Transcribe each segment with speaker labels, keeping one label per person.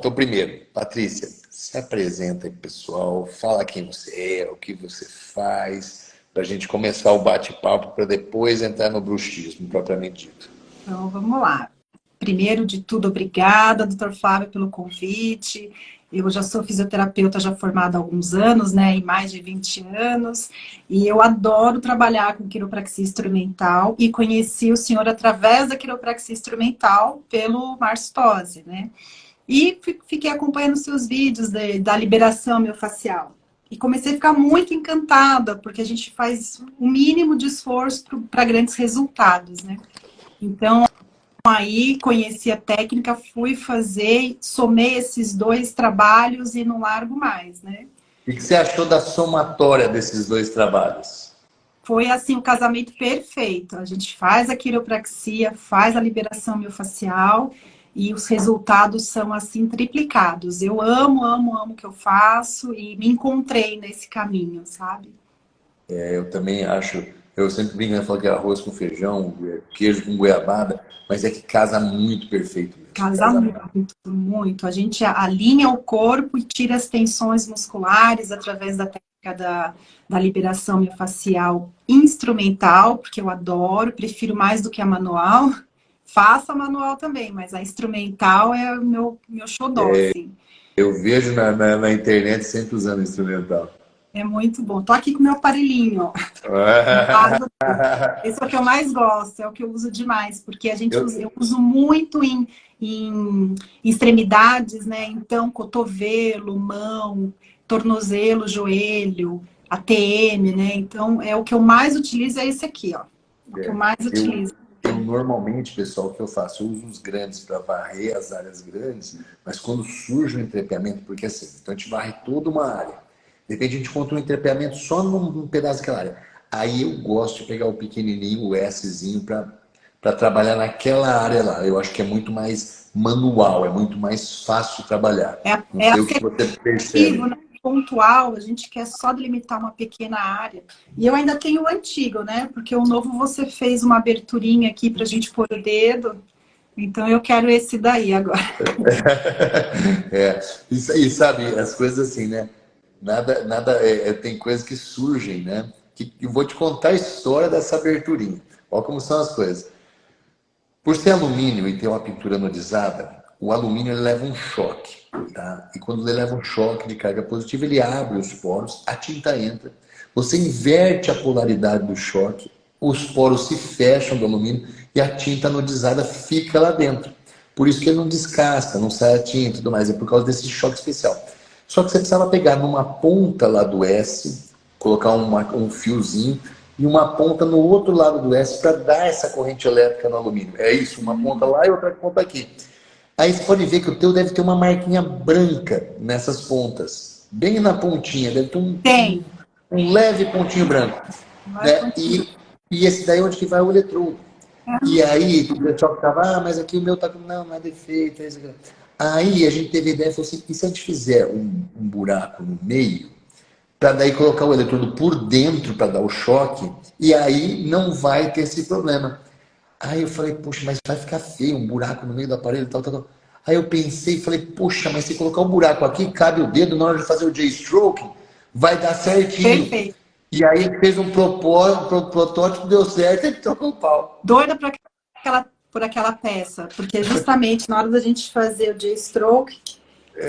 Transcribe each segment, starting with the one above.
Speaker 1: então primeiro, Patrícia, se apresenta aí, pessoal, fala quem você é, o que você faz, para a gente começar o bate-papo, para depois entrar no bruxismo, propriamente dito.
Speaker 2: Então, vamos lá. Primeiro de tudo, obrigada, doutor Flávio, pelo convite. Eu já sou fisioterapeuta já formada há alguns anos, né, em mais de 20 anos, e eu adoro trabalhar com quiropraxia instrumental e conheci o senhor através da quiropraxia instrumental pelo Márcio Tosi, né? E fiquei acompanhando seus vídeos da liberação miofascial. E comecei a ficar muito encantada, porque a gente faz o mínimo de esforço para grandes resultados, né? Então, aí conheci a técnica, fui fazer, somei esses dois trabalhos e não largo mais, né?
Speaker 1: E o que você achou da somatória desses dois trabalhos?
Speaker 2: Foi assim, o casamento perfeito. A gente faz a quiropraxia, faz a liberação miofascial e os resultados são assim triplicados. Eu amo, amo, amo o que eu faço e me encontrei nesse caminho, sabe?
Speaker 1: Eu também acho, eu sempre brinco, falo que é arroz com feijão, queijo com goiabada, mas é que casa muito perfeito mesmo.
Speaker 2: Casa
Speaker 1: Casa muito.
Speaker 2: muito, muito. A gente alinha o corpo e tira as tensões musculares através da técnica da liberação miofascial instrumental, porque eu adoro, prefiro mais do que a manual. Faço a manual também, mas a instrumental é o meu xodó, assim.
Speaker 1: Eu vejo na internet sempre usando instrumental.
Speaker 2: É muito bom. Tô aqui com o meu aparelhinho, ó. Do lado. Esse é o que eu mais gosto, é o que eu uso demais, porque eu uso muito em extremidades, né? Então, cotovelo, mão, tornozelo, joelho, ATM, né? Então, é o que eu mais utilizo é esse aqui, ó. O que eu mais utilizo.
Speaker 1: Eu normalmente, pessoal, o que eu faço? Eu uso os grandes para varrer as áreas grandes, mas quando surge um entrepeamento, porque assim, então a gente varre toda uma área. De repente a gente encontra um entrepeamento só num pedaço daquela área. Aí eu gosto de pegar o pequenininho, o Szinho, para trabalhar naquela área lá. Eu acho que é muito mais manual, é muito mais fácil de trabalhar. Não
Speaker 2: É
Speaker 1: sei o que você percebe.
Speaker 2: né? Pontual, a gente quer só delimitar uma pequena área. E eu ainda tenho o antigo, né? Porque o novo você fez uma aberturinha aqui para a gente pôr o dedo. Então eu quero esse daí agora.
Speaker 1: Isso aí, sabe, as coisas assim, né? Tem coisas que surgem, né? Que eu vou te contar a história dessa aberturinha. Olha como são as coisas. Por ser alumínio e ter uma pintura anodizada, o alumínio ele leva um choque, tá? E quando ele leva um choque de carga positiva, ele abre os poros, a tinta entra, você inverte a polaridade do choque, os poros se fecham do alumínio e a tinta anodizada fica lá dentro. Por isso que ele não descasca, não sai a tinta e tudo mais, é por causa desse choque especial. Só que você precisava pegar numa ponta lá do S, colocar um fiozinho e uma ponta no outro lado do S para dar essa corrente elétrica no alumínio. É isso, uma ponta lá e outra ponta aqui. Aí você pode ver que o teu deve ter uma marquinha branca nessas pontas. Bem na pontinha, deve ter
Speaker 2: Tem.
Speaker 1: um leve pontinho branco. Né? E esse daí é onde que vai o eletrodo. E aí, o pessoal ficava, mas aqui o meu tá com. Não é defeito. É isso aqui. Aí a gente teve a ideia, falou assim, e se a gente fizer um buraco no meio, para daí colocar o eletrodo por dentro para dar o choque, e aí não vai ter esse problema. Aí eu falei, poxa, mas vai ficar feio, um buraco no meio do aparelho, tal, tal, tal. Aí eu pensei e falei, poxa, mas se colocar o buraco aqui, cabe o dedo na hora de fazer o J-stroke, vai dar certinho.
Speaker 2: Perfeito.
Speaker 1: E aí fez um protótipo, deu certo, e trocou o pau.
Speaker 2: Doida por aquela peça, porque justamente na hora da gente fazer o J-stroke,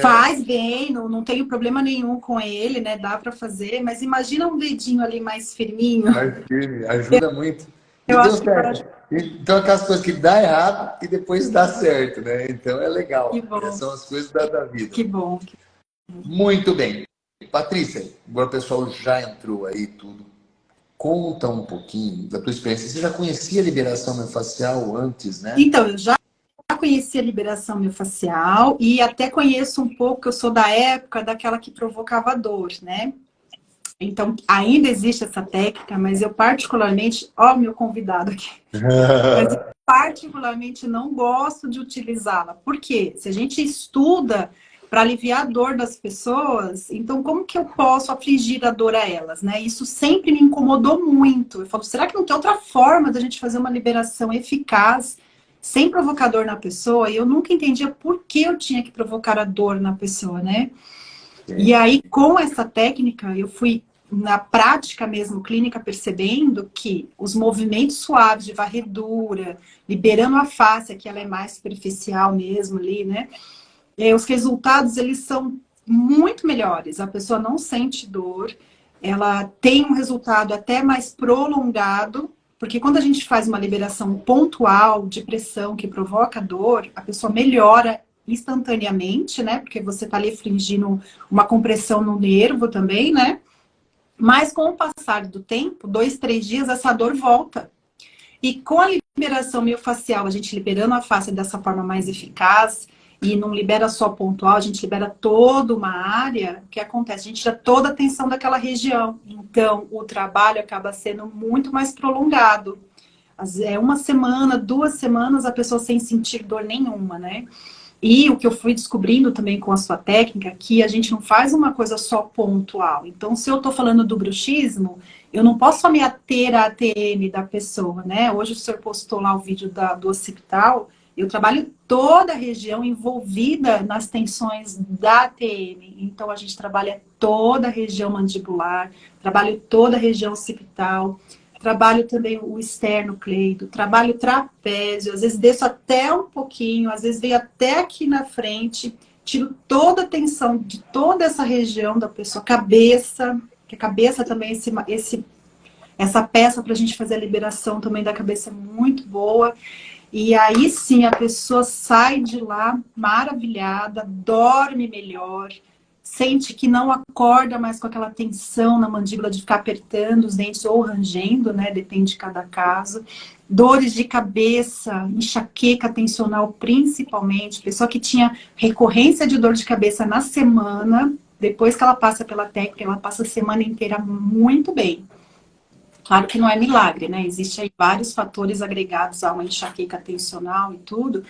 Speaker 2: faz bem, não tenho problema nenhum com ele, né? Dá para fazer, mas imagina um dedinho ali mais firminho.
Speaker 1: Mais firme, ajuda muito. E
Speaker 2: Eu
Speaker 1: deu
Speaker 2: acho que
Speaker 1: certo. Então, aquelas coisas que dá errado e depois dá certo, né? Então, é
Speaker 2: que
Speaker 1: legal.
Speaker 2: bom,
Speaker 1: São as coisas da vida.
Speaker 2: que bom.
Speaker 1: Muito bem. Patrícia, agora o pessoal já entrou aí tudo. Conta um pouquinho da tua experiência. Você já conhecia a liberação miofascial antes, né?
Speaker 2: Então, eu já conheci a liberação miofascial e até conheço um pouco, eu sou da época daquela que provocava dor, né? Então, ainda existe essa técnica, mas eu particularmente, ó, o meu convidado aqui, mas eu particularmente não gosto de utilizá-la. Por quê? Se a gente estuda para aliviar a dor das pessoas, então como que eu posso afligir a dor a elas, né? Isso sempre me incomodou muito. Eu falo, será que não tem outra forma da gente fazer uma liberação eficaz sem provocar dor na pessoa, e eu nunca entendia por que eu tinha que provocar a dor na pessoa, né? E aí, com essa técnica, eu fui, na prática mesmo, clínica, percebendo que os movimentos suaves de varredura, liberando a face, que ela é mais superficial mesmo ali, né? Os resultados, eles são muito melhores. A pessoa não sente dor, ela tem um resultado até mais prolongado, porque quando a gente faz uma liberação pontual de pressão que provoca dor, a pessoa melhora instantaneamente, né? Porque você está ali infligindo uma compressão no nervo também, né? Mas com o passar do tempo, 2, 3 dias, essa dor volta. E com a liberação miofascial, a gente liberando a face dessa forma mais eficaz, e não libera só pontual, a gente libera toda uma área, o que acontece? A gente tira toda a tensão daquela região. Então, o trabalho acaba sendo muito mais prolongado. É uma semana, 2 semanas, a pessoa sem sentir dor nenhuma, né? E o que eu fui descobrindo também com a sua técnica, que a gente não faz uma coisa só pontual. Então, se eu estou falando do bruxismo, eu não posso só me ater à ATM da pessoa, né? Hoje o senhor postou lá o vídeo do occipital, eu trabalho toda a região envolvida nas tensões da ATM. Então, a gente trabalha toda a região mandibular, trabalho toda a região occipital, trabalho também o esternocleido, trabalho trapézio, às vezes desço até um pouquinho, às vezes venho até aqui na frente, tiro toda a tensão de toda essa região da pessoa, cabeça, que a cabeça também, essa peça para a gente fazer a liberação também da cabeça é muito boa. E aí sim a pessoa sai de lá maravilhada, dorme melhor, sente que não acorda mais com aquela tensão na mandíbula de ficar apertando os dentes ou rangendo, né? Depende de cada caso. Dores de cabeça, enxaqueca tensional principalmente. Pessoa que tinha recorrência de dor de cabeça na semana, depois que ela passa pela técnica, ela passa a semana inteira muito bem. Claro que não é milagre, né? Existem aí vários fatores agregados a uma enxaqueca tensional e tudo,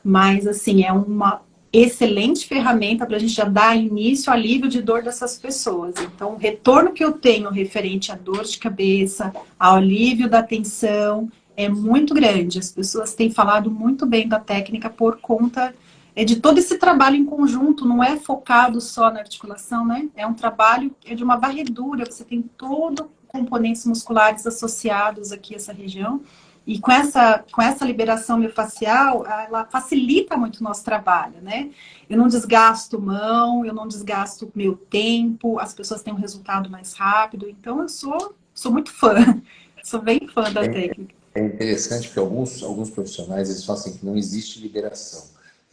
Speaker 2: mas assim, é uma excelente ferramenta para a gente já dar início ao alívio de dor dessas pessoas. Então, o retorno que eu tenho referente à dor de cabeça, ao alívio da tensão, é muito grande. As pessoas têm falado muito bem da técnica por conta de todo esse trabalho em conjunto, não é focado só na articulação, né? É um trabalho de uma varredura, você tem todo componentes musculares associados aqui a essa região. E com essa liberação miofascial, ela facilita muito o nosso trabalho, né? Eu não desgasto mão, eu não desgasto meu tempo, as pessoas têm um resultado mais rápido. Então, eu sou muito fã, sou bem fã da técnica.
Speaker 1: É interessante porque alguns profissionais eles falam assim, que não existe liberação.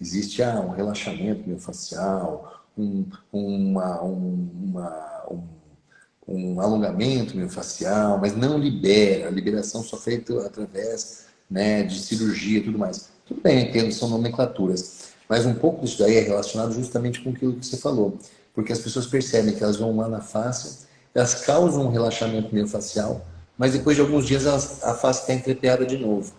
Speaker 1: Existe um relaxamento miofascial, um alongamento miofascial, mas não libera. A liberação só feita através, né, de cirurgia e tudo mais. Tudo bem, eu entendo, são nomenclaturas. Mas um pouco disso daí é relacionado justamente com aquilo que você falou. Porque as pessoas percebem que elas vão lá na face, elas causam um relaxamento miofascial, mas depois de alguns dias a face está entrepeada de novo.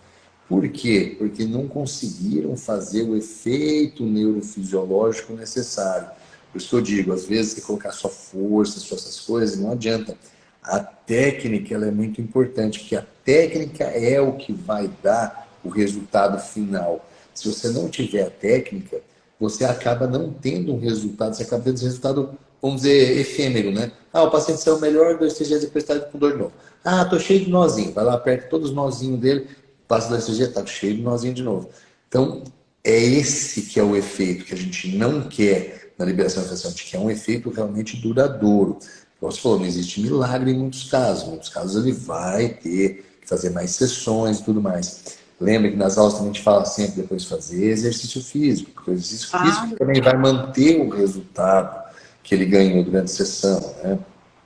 Speaker 1: Por quê? Porque não conseguiram fazer o efeito neurofisiológico necessário. Por isso que eu digo, às vezes, você colocar só força, só essas coisas, não adianta. A técnica ela é muito importante, porque a técnica é o que vai dar o resultado final. Se você não tiver a técnica, você acaba não tendo um resultado, você acaba tendo esse resultado, vamos dizer, efêmero, né? Ah, o paciente saiu melhor, 2, 3 dias depois está com dor de novo. Ah, tô cheio de nozinho. Vai lá, aperta todos os nozinhos dele, passa 2, 3 dias, tá cheio de nozinho de novo. Então, é esse que é o efeito que a gente não quer na liberação facial, a gente quer um efeito realmente duradouro. Como você falou, não existe milagre em muitos casos. Em muitos casos ele vai ter que fazer mais sessões e tudo mais. Lembra que nas aulas também a gente fala sempre depois de fazer exercício físico, porque o exercício físico também vai manter o resultado que ele ganhou durante a sessão, né?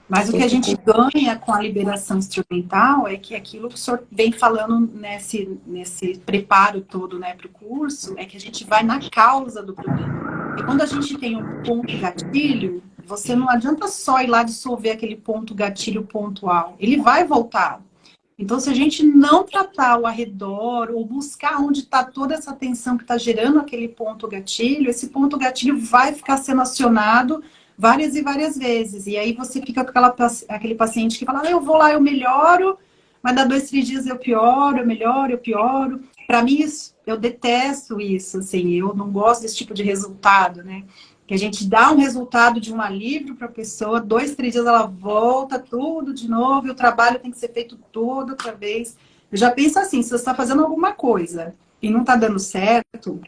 Speaker 2: Mas o que a gente ganha com a liberação instrumental é que aquilo que o senhor vem falando nesse preparo todo, né, para o curso, é que a gente vai na causa do problema. E quando a gente tem um ponto gatilho, você não adianta só ir lá dissolver aquele ponto gatilho pontual. Ele vai voltar. Então, se a gente não tratar o arredor ou buscar onde está toda essa tensão que está gerando aquele ponto gatilho, esse ponto gatilho vai ficar sendo acionado várias e várias vezes. E aí você fica com aquele paciente que fala, eu vou lá, eu melhoro, mas dá 2, 3 dias eu pioro, eu melhoro, eu pioro. para mim, eu detesto isso, assim, eu não gosto desse tipo de resultado, né? Que a gente dá um resultado de um alívio para a pessoa, 2, 3 dias ela volta tudo de novo, e o trabalho tem que ser feito todo outra vez. Eu já penso assim, se você está fazendo alguma coisa e não está dando certo,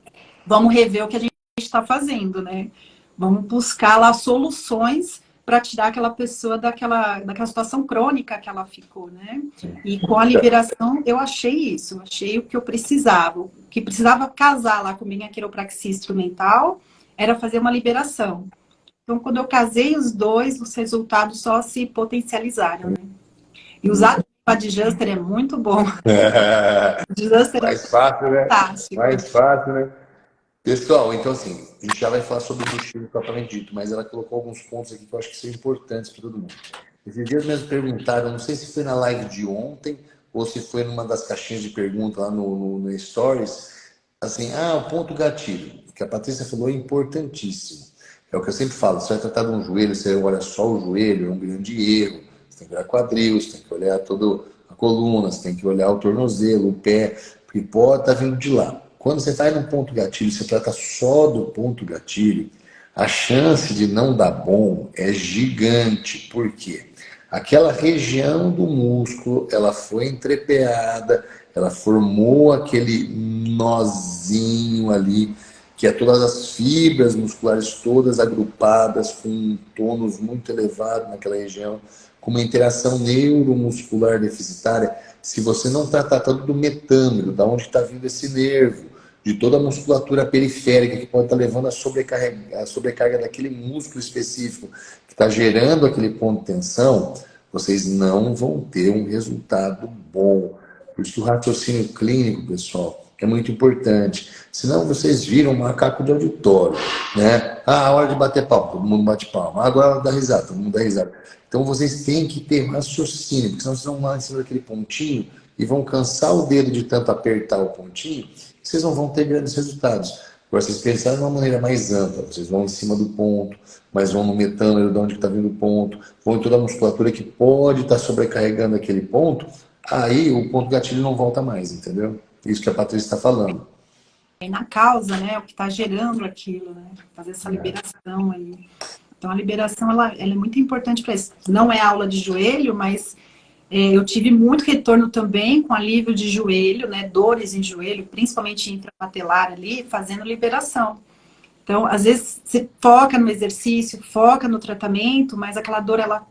Speaker 2: vamos rever o que a gente está fazendo, né? Vamos buscar lá soluções para tirar aquela pessoa daquela situação crônica que ela ficou, né? E com a liberação, eu achei isso, eu achei o que eu precisava. O que precisava casar lá com minha quiropraxia instrumental era fazer uma liberação. Então, quando eu casei os dois, os resultados só se potencializaram, né? E usar o Adjuster é muito bom. O Adjuster é
Speaker 1: Mais fácil, né?
Speaker 2: fantástico.
Speaker 1: Mais fácil, né? Pessoal, então assim, a gente já vai falar sobre o bruxismo propriamente dito, mas ela colocou alguns pontos aqui que eu acho que são importantes para todo mundo. Esses dias mesmo perguntaram, não sei se foi na live de ontem ou se foi numa das caixinhas de perguntas lá no Stories, assim, o ponto gatilho, que a Patrícia falou é importantíssimo. É o que eu sempre falo, você vai tratar de um joelho, você olha só o joelho, é um grande erro. Você tem que olhar quadril, você tem que olhar toda a coluna, você tem que olhar o tornozelo, o pé, porque pode estar vindo de lá. Quando você vai no ponto gatilho, você trata só do ponto gatilho, a chance de não dar bom é gigante. Por quê? Aquela região do músculo, ela foi entrepeada, ela formou aquele nozinho ali, que é todas as fibras musculares todas agrupadas com um tônus muito elevado naquela região, com uma interação neuromuscular deficitária. Se você não está tratando do metâmero, da onde está vindo esse nervo, de toda a musculatura periférica que pode estar levando a sobrecarga daquele músculo específico que está gerando aquele ponto de tensão, vocês não vão ter um resultado bom. Por isso que o raciocínio clínico, pessoal, é muito importante. Senão vocês viram um macaco de auditório, né? A hora de bater palma, todo mundo bate palma. Agora a hora de dar risada, todo mundo dá risada. Então vocês têm que ter raciocínio, porque senão vocês vão lá em cima daquele pontinho e vão cansar o dedo de tanto apertar o pontinho, vocês não vão ter grandes resultados. Agora, vocês pensarem de uma maneira mais ampla, vocês vão em cima do ponto, mas vão no metâmero, de onde está vindo o ponto, vão em toda a musculatura que pode estar sobrecarregando aquele ponto, aí o ponto gatilho não volta mais, entendeu? Isso que a Patrícia está falando.
Speaker 2: E na causa, né? O que está gerando aquilo, né? Fazer essa liberação aí. Então, a liberação, ela é muito importante para isso. Não é aula de joelho, mas eu tive muito retorno também com alívio de joelho, né? Dores em joelho, principalmente intrapatelar ali, fazendo liberação. Então, às vezes, você foca no exercício, foca no tratamento, mas aquela dor, ela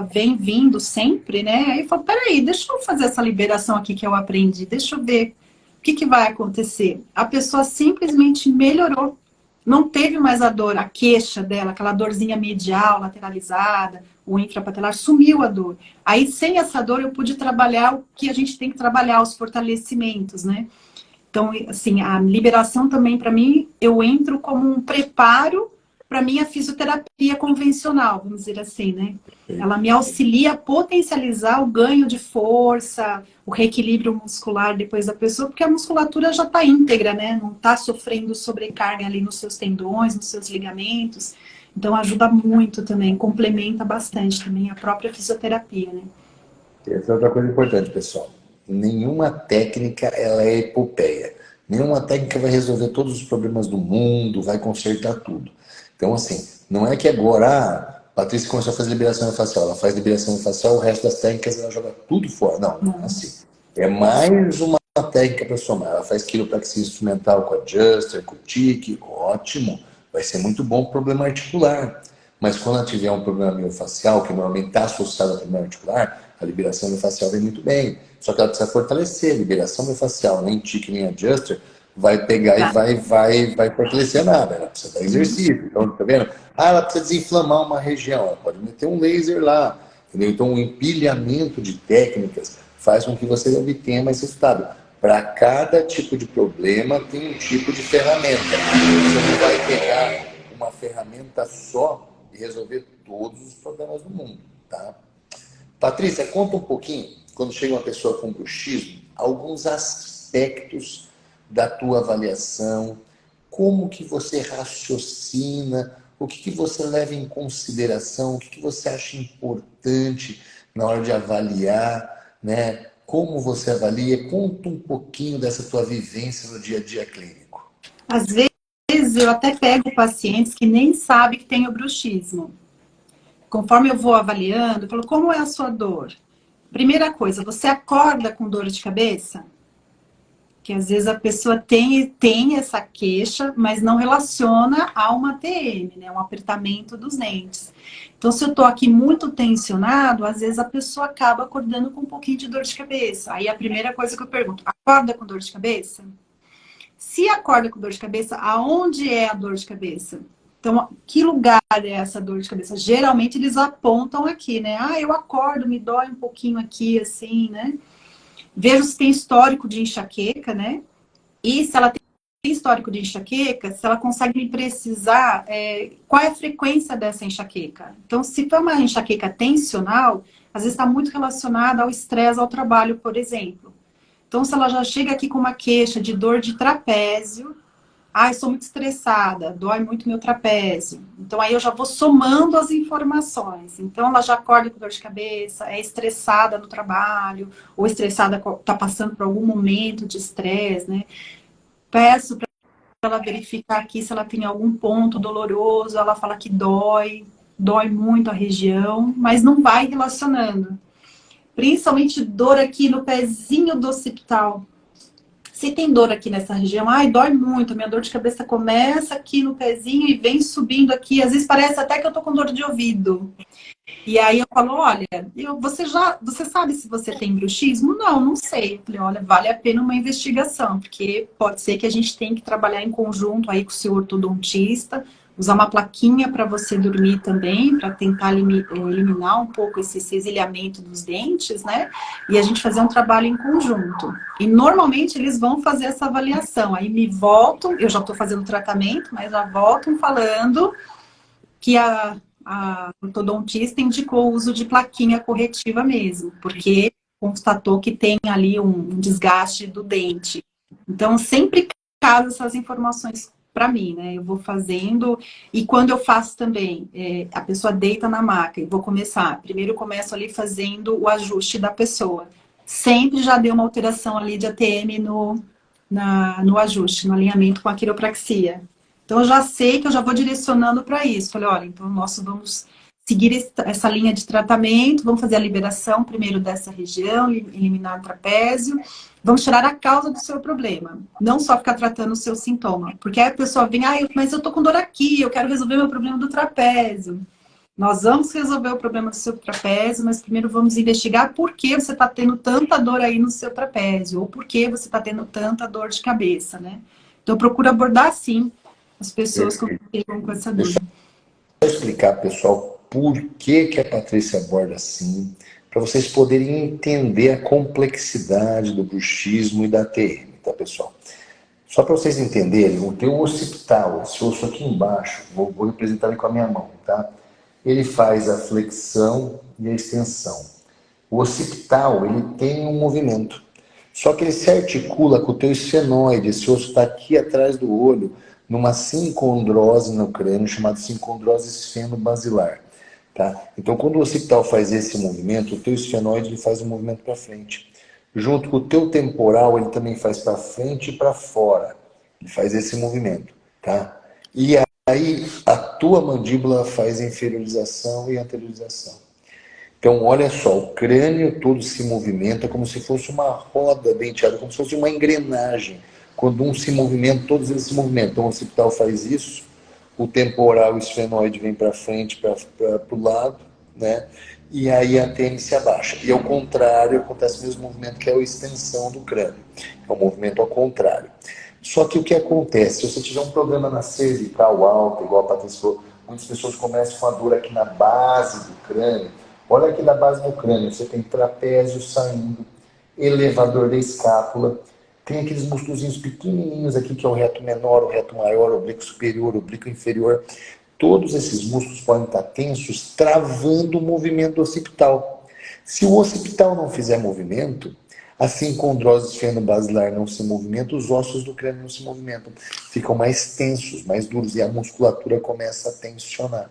Speaker 2: vem vindo sempre, né? Aí eu falo, peraí, deixa eu fazer essa liberação aqui que eu aprendi, deixa eu ver o que vai acontecer. A pessoa simplesmente melhorou. Não teve mais a dor, a queixa dela, aquela dorzinha medial, lateralizada, o infrapatelar, sumiu a dor. Aí, sem essa dor, eu pude trabalhar o que a gente tem que trabalhar, os fortalecimentos, né? Então, assim, a liberação também, para mim, eu entro como um preparo para minha fisioterapia convencional, vamos dizer assim, né? Ela me auxilia a potencializar o ganho de força, o reequilíbrio muscular depois da pessoa, porque a musculatura já está íntegra, né? Não está sofrendo sobrecarga ali nos seus tendões, nos seus ligamentos. Então, ajuda muito também, complementa bastante também a própria fisioterapia, né?
Speaker 1: Essa é outra coisa importante, pessoal. Nenhuma técnica ela é epopeia. Nenhuma técnica vai resolver todos os problemas do mundo, vai consertar tudo. Então, assim, não é que agora a Patrícia começou a fazer liberação facial, ela faz liberação facial, o resto das técnicas ela joga tudo fora. Não, não é assim. É mais uma técnica para somar. Ela faz quiropraxia instrumental com a Adjuster, com o TIC, ótimo. Vai ser muito bom para o problema articular. Mas quando ela tiver um problema miofascial, que normalmente está associado ao problema articular, a liberação miofascial vem muito bem. Só que ela precisa fortalecer. A liberação miofascial, nem TIC, nem Adjuster, vai pegar e vai fortalecer nada. Ela precisa dar exercício. Então, tá vendo? Ela precisa desinflamar uma região. Ela pode meter um laser lá. Entendeu? Então, o empilhamento de técnicas faz com que você obtenha mais resultado. Para cada tipo de problema, tem um tipo de ferramenta. Você não vai pegar uma ferramenta só e resolver todos os problemas do mundo, tá? Patrícia, conta um pouquinho, quando chega uma pessoa com bruxismo, alguns aspectos da tua avaliação, como que você raciocina, o que você leva em consideração, o que você acha importante na hora de avaliar, né? Como você avalia? Conta um pouquinho dessa tua vivência no dia a dia clínico.
Speaker 2: Às vezes eu até pego pacientes que nem sabem que tem o bruxismo. Conforme eu vou avaliando, eu falo, como é a sua dor? Primeira coisa, você acorda com dor de cabeça? Que às vezes a pessoa tem essa queixa, mas não relaciona a uma TM, né? Um apertamento dos dentes. Então, se eu estou aqui muito tensionado, às vezes a pessoa acaba acordando com um pouquinho de dor de cabeça. Aí a primeira coisa que eu pergunto, acorda com dor de cabeça? Se acorda com dor de cabeça, aonde é a dor de cabeça? Então, que lugar é essa dor de cabeça? Geralmente eles apontam aqui, né? Ah, eu acordo, me dói um pouquinho aqui, assim, né? Vejo se tem histórico de enxaqueca, né? E se ela tem histórico de enxaqueca, se ela consegue me precisar qual é a frequência dessa enxaqueca. Então, se for uma enxaqueca tensional, às vezes está muito relacionada ao estresse ao trabalho, por exemplo. Então, se ela já chega aqui com uma queixa de dor de trapézio, ah, eu sou muito estressada, dói muito meu trapézio. Então, aí eu já vou somando as informações. Então, ela já acorda com dor de cabeça, é estressada no trabalho, ou estressada, está passando por algum momento de estresse, né? Peço para ela verificar aqui se ela tem algum ponto doloroso, ela fala que dói muito a região, mas não vai relacionando. Principalmente dor aqui no pezinho do occipital. Se tem dor aqui nessa região, ai, dói muito, minha dor de cabeça começa aqui no pezinho e vem subindo aqui, às vezes parece até que eu tô com dor de ouvido. E aí eu falo, olha, você sabe se você tem bruxismo? Não, não sei. Eu falei, olha, vale a pena uma investigação, porque pode ser que a gente tenha que trabalhar em conjunto aí com o seu ortodontista, usar uma plaquinha para você dormir também, para tentar eliminar um pouco esse exiliamento dos dentes, né? E a gente fazer um trabalho em conjunto. E normalmente eles vão fazer essa avaliação. Aí me voltam, eu já estou fazendo tratamento, mas já voltam falando que a ortodontista indicou o uso de plaquinha corretiva mesmo, porque constatou que tem ali um desgaste do dente. Então, sempre casa essas informações para mim, né? Eu vou fazendo, e quando eu faço também, a pessoa deita na maca, e vou começar. Primeiro eu começo ali fazendo o ajuste da pessoa. Sempre já deu uma alteração ali de ATM no ajuste, no alinhamento com a quiropraxia. Então, eu já sei que eu já vou direcionando para isso. Falei, olha, então nós vamos seguir essa linha de tratamento, vamos fazer a liberação primeiro dessa região, eliminar o trapézio, vamos tirar a causa do seu problema. Não só ficar tratando o seu sintoma. Porque aí a pessoa vem, mas eu tô com dor aqui, eu quero resolver meu problema do trapézio. Nós vamos resolver o problema do seu trapézio, mas primeiro vamos investigar por que você está tendo tanta dor aí no seu trapézio, ou por que você está tendo tanta dor de cabeça, né? Então, eu procuro abordar, sim, as pessoas que ficam com essa dúvida.
Speaker 1: Vou explicar, pessoal, por que que a Patrícia aborda assim, para vocês poderem entender a complexidade do bruxismo e da TM, tá, pessoal? Só para vocês entenderem, o teu occipital, esse osso aqui embaixo, vou representar ele com a minha mão, tá? Ele faz a flexão e a extensão. O occipital, ele tem um movimento. Só que ele se articula com o teu esfenoide, esse osso está aqui atrás do olho, numa sincondrose no crânio, chamada sincondrose esfenobasilar. Tá? Então, quando o occipital faz esse movimento, o teu esfenoide ele faz um movimento para frente. Junto com o teu temporal, ele também faz para frente e para fora. Ele faz esse movimento. Tá? E aí, a tua mandíbula faz inferiorização e anteriorização. Então, olha só, o crânio todo se movimenta como se fosse uma roda denteada, como se fosse uma engrenagem. Quando um se movimenta, todos eles se movimentam. Então, o occipital faz isso, o temporal e o esfenoide vem para frente, para o lado, né? E aí a TM se abaixa. E ao contrário, acontece o mesmo movimento que é a extensão do crânio. É um movimento ao contrário. Só que o que acontece? Se você tiver um problema na cervical alta, igual a Patrícia falou, muitas pessoas começam com a dor aqui na base do crânio. Olha aqui na base do crânio, você tem trapézio saindo, elevador da escápula, tem aqueles musculozinhos pequenininhos aqui, que é o reto menor, o reto maior, o oblíquo superior, o oblíquo inferior. Todos esses músculos podem estar tensos, travando o movimento occipital. Se o occipital não fizer movimento, a sincondrose esfenobasilar não se movimenta, os ossos do crânio não se movimentam. Ficam mais tensos, mais duros, e a musculatura começa a tensionar.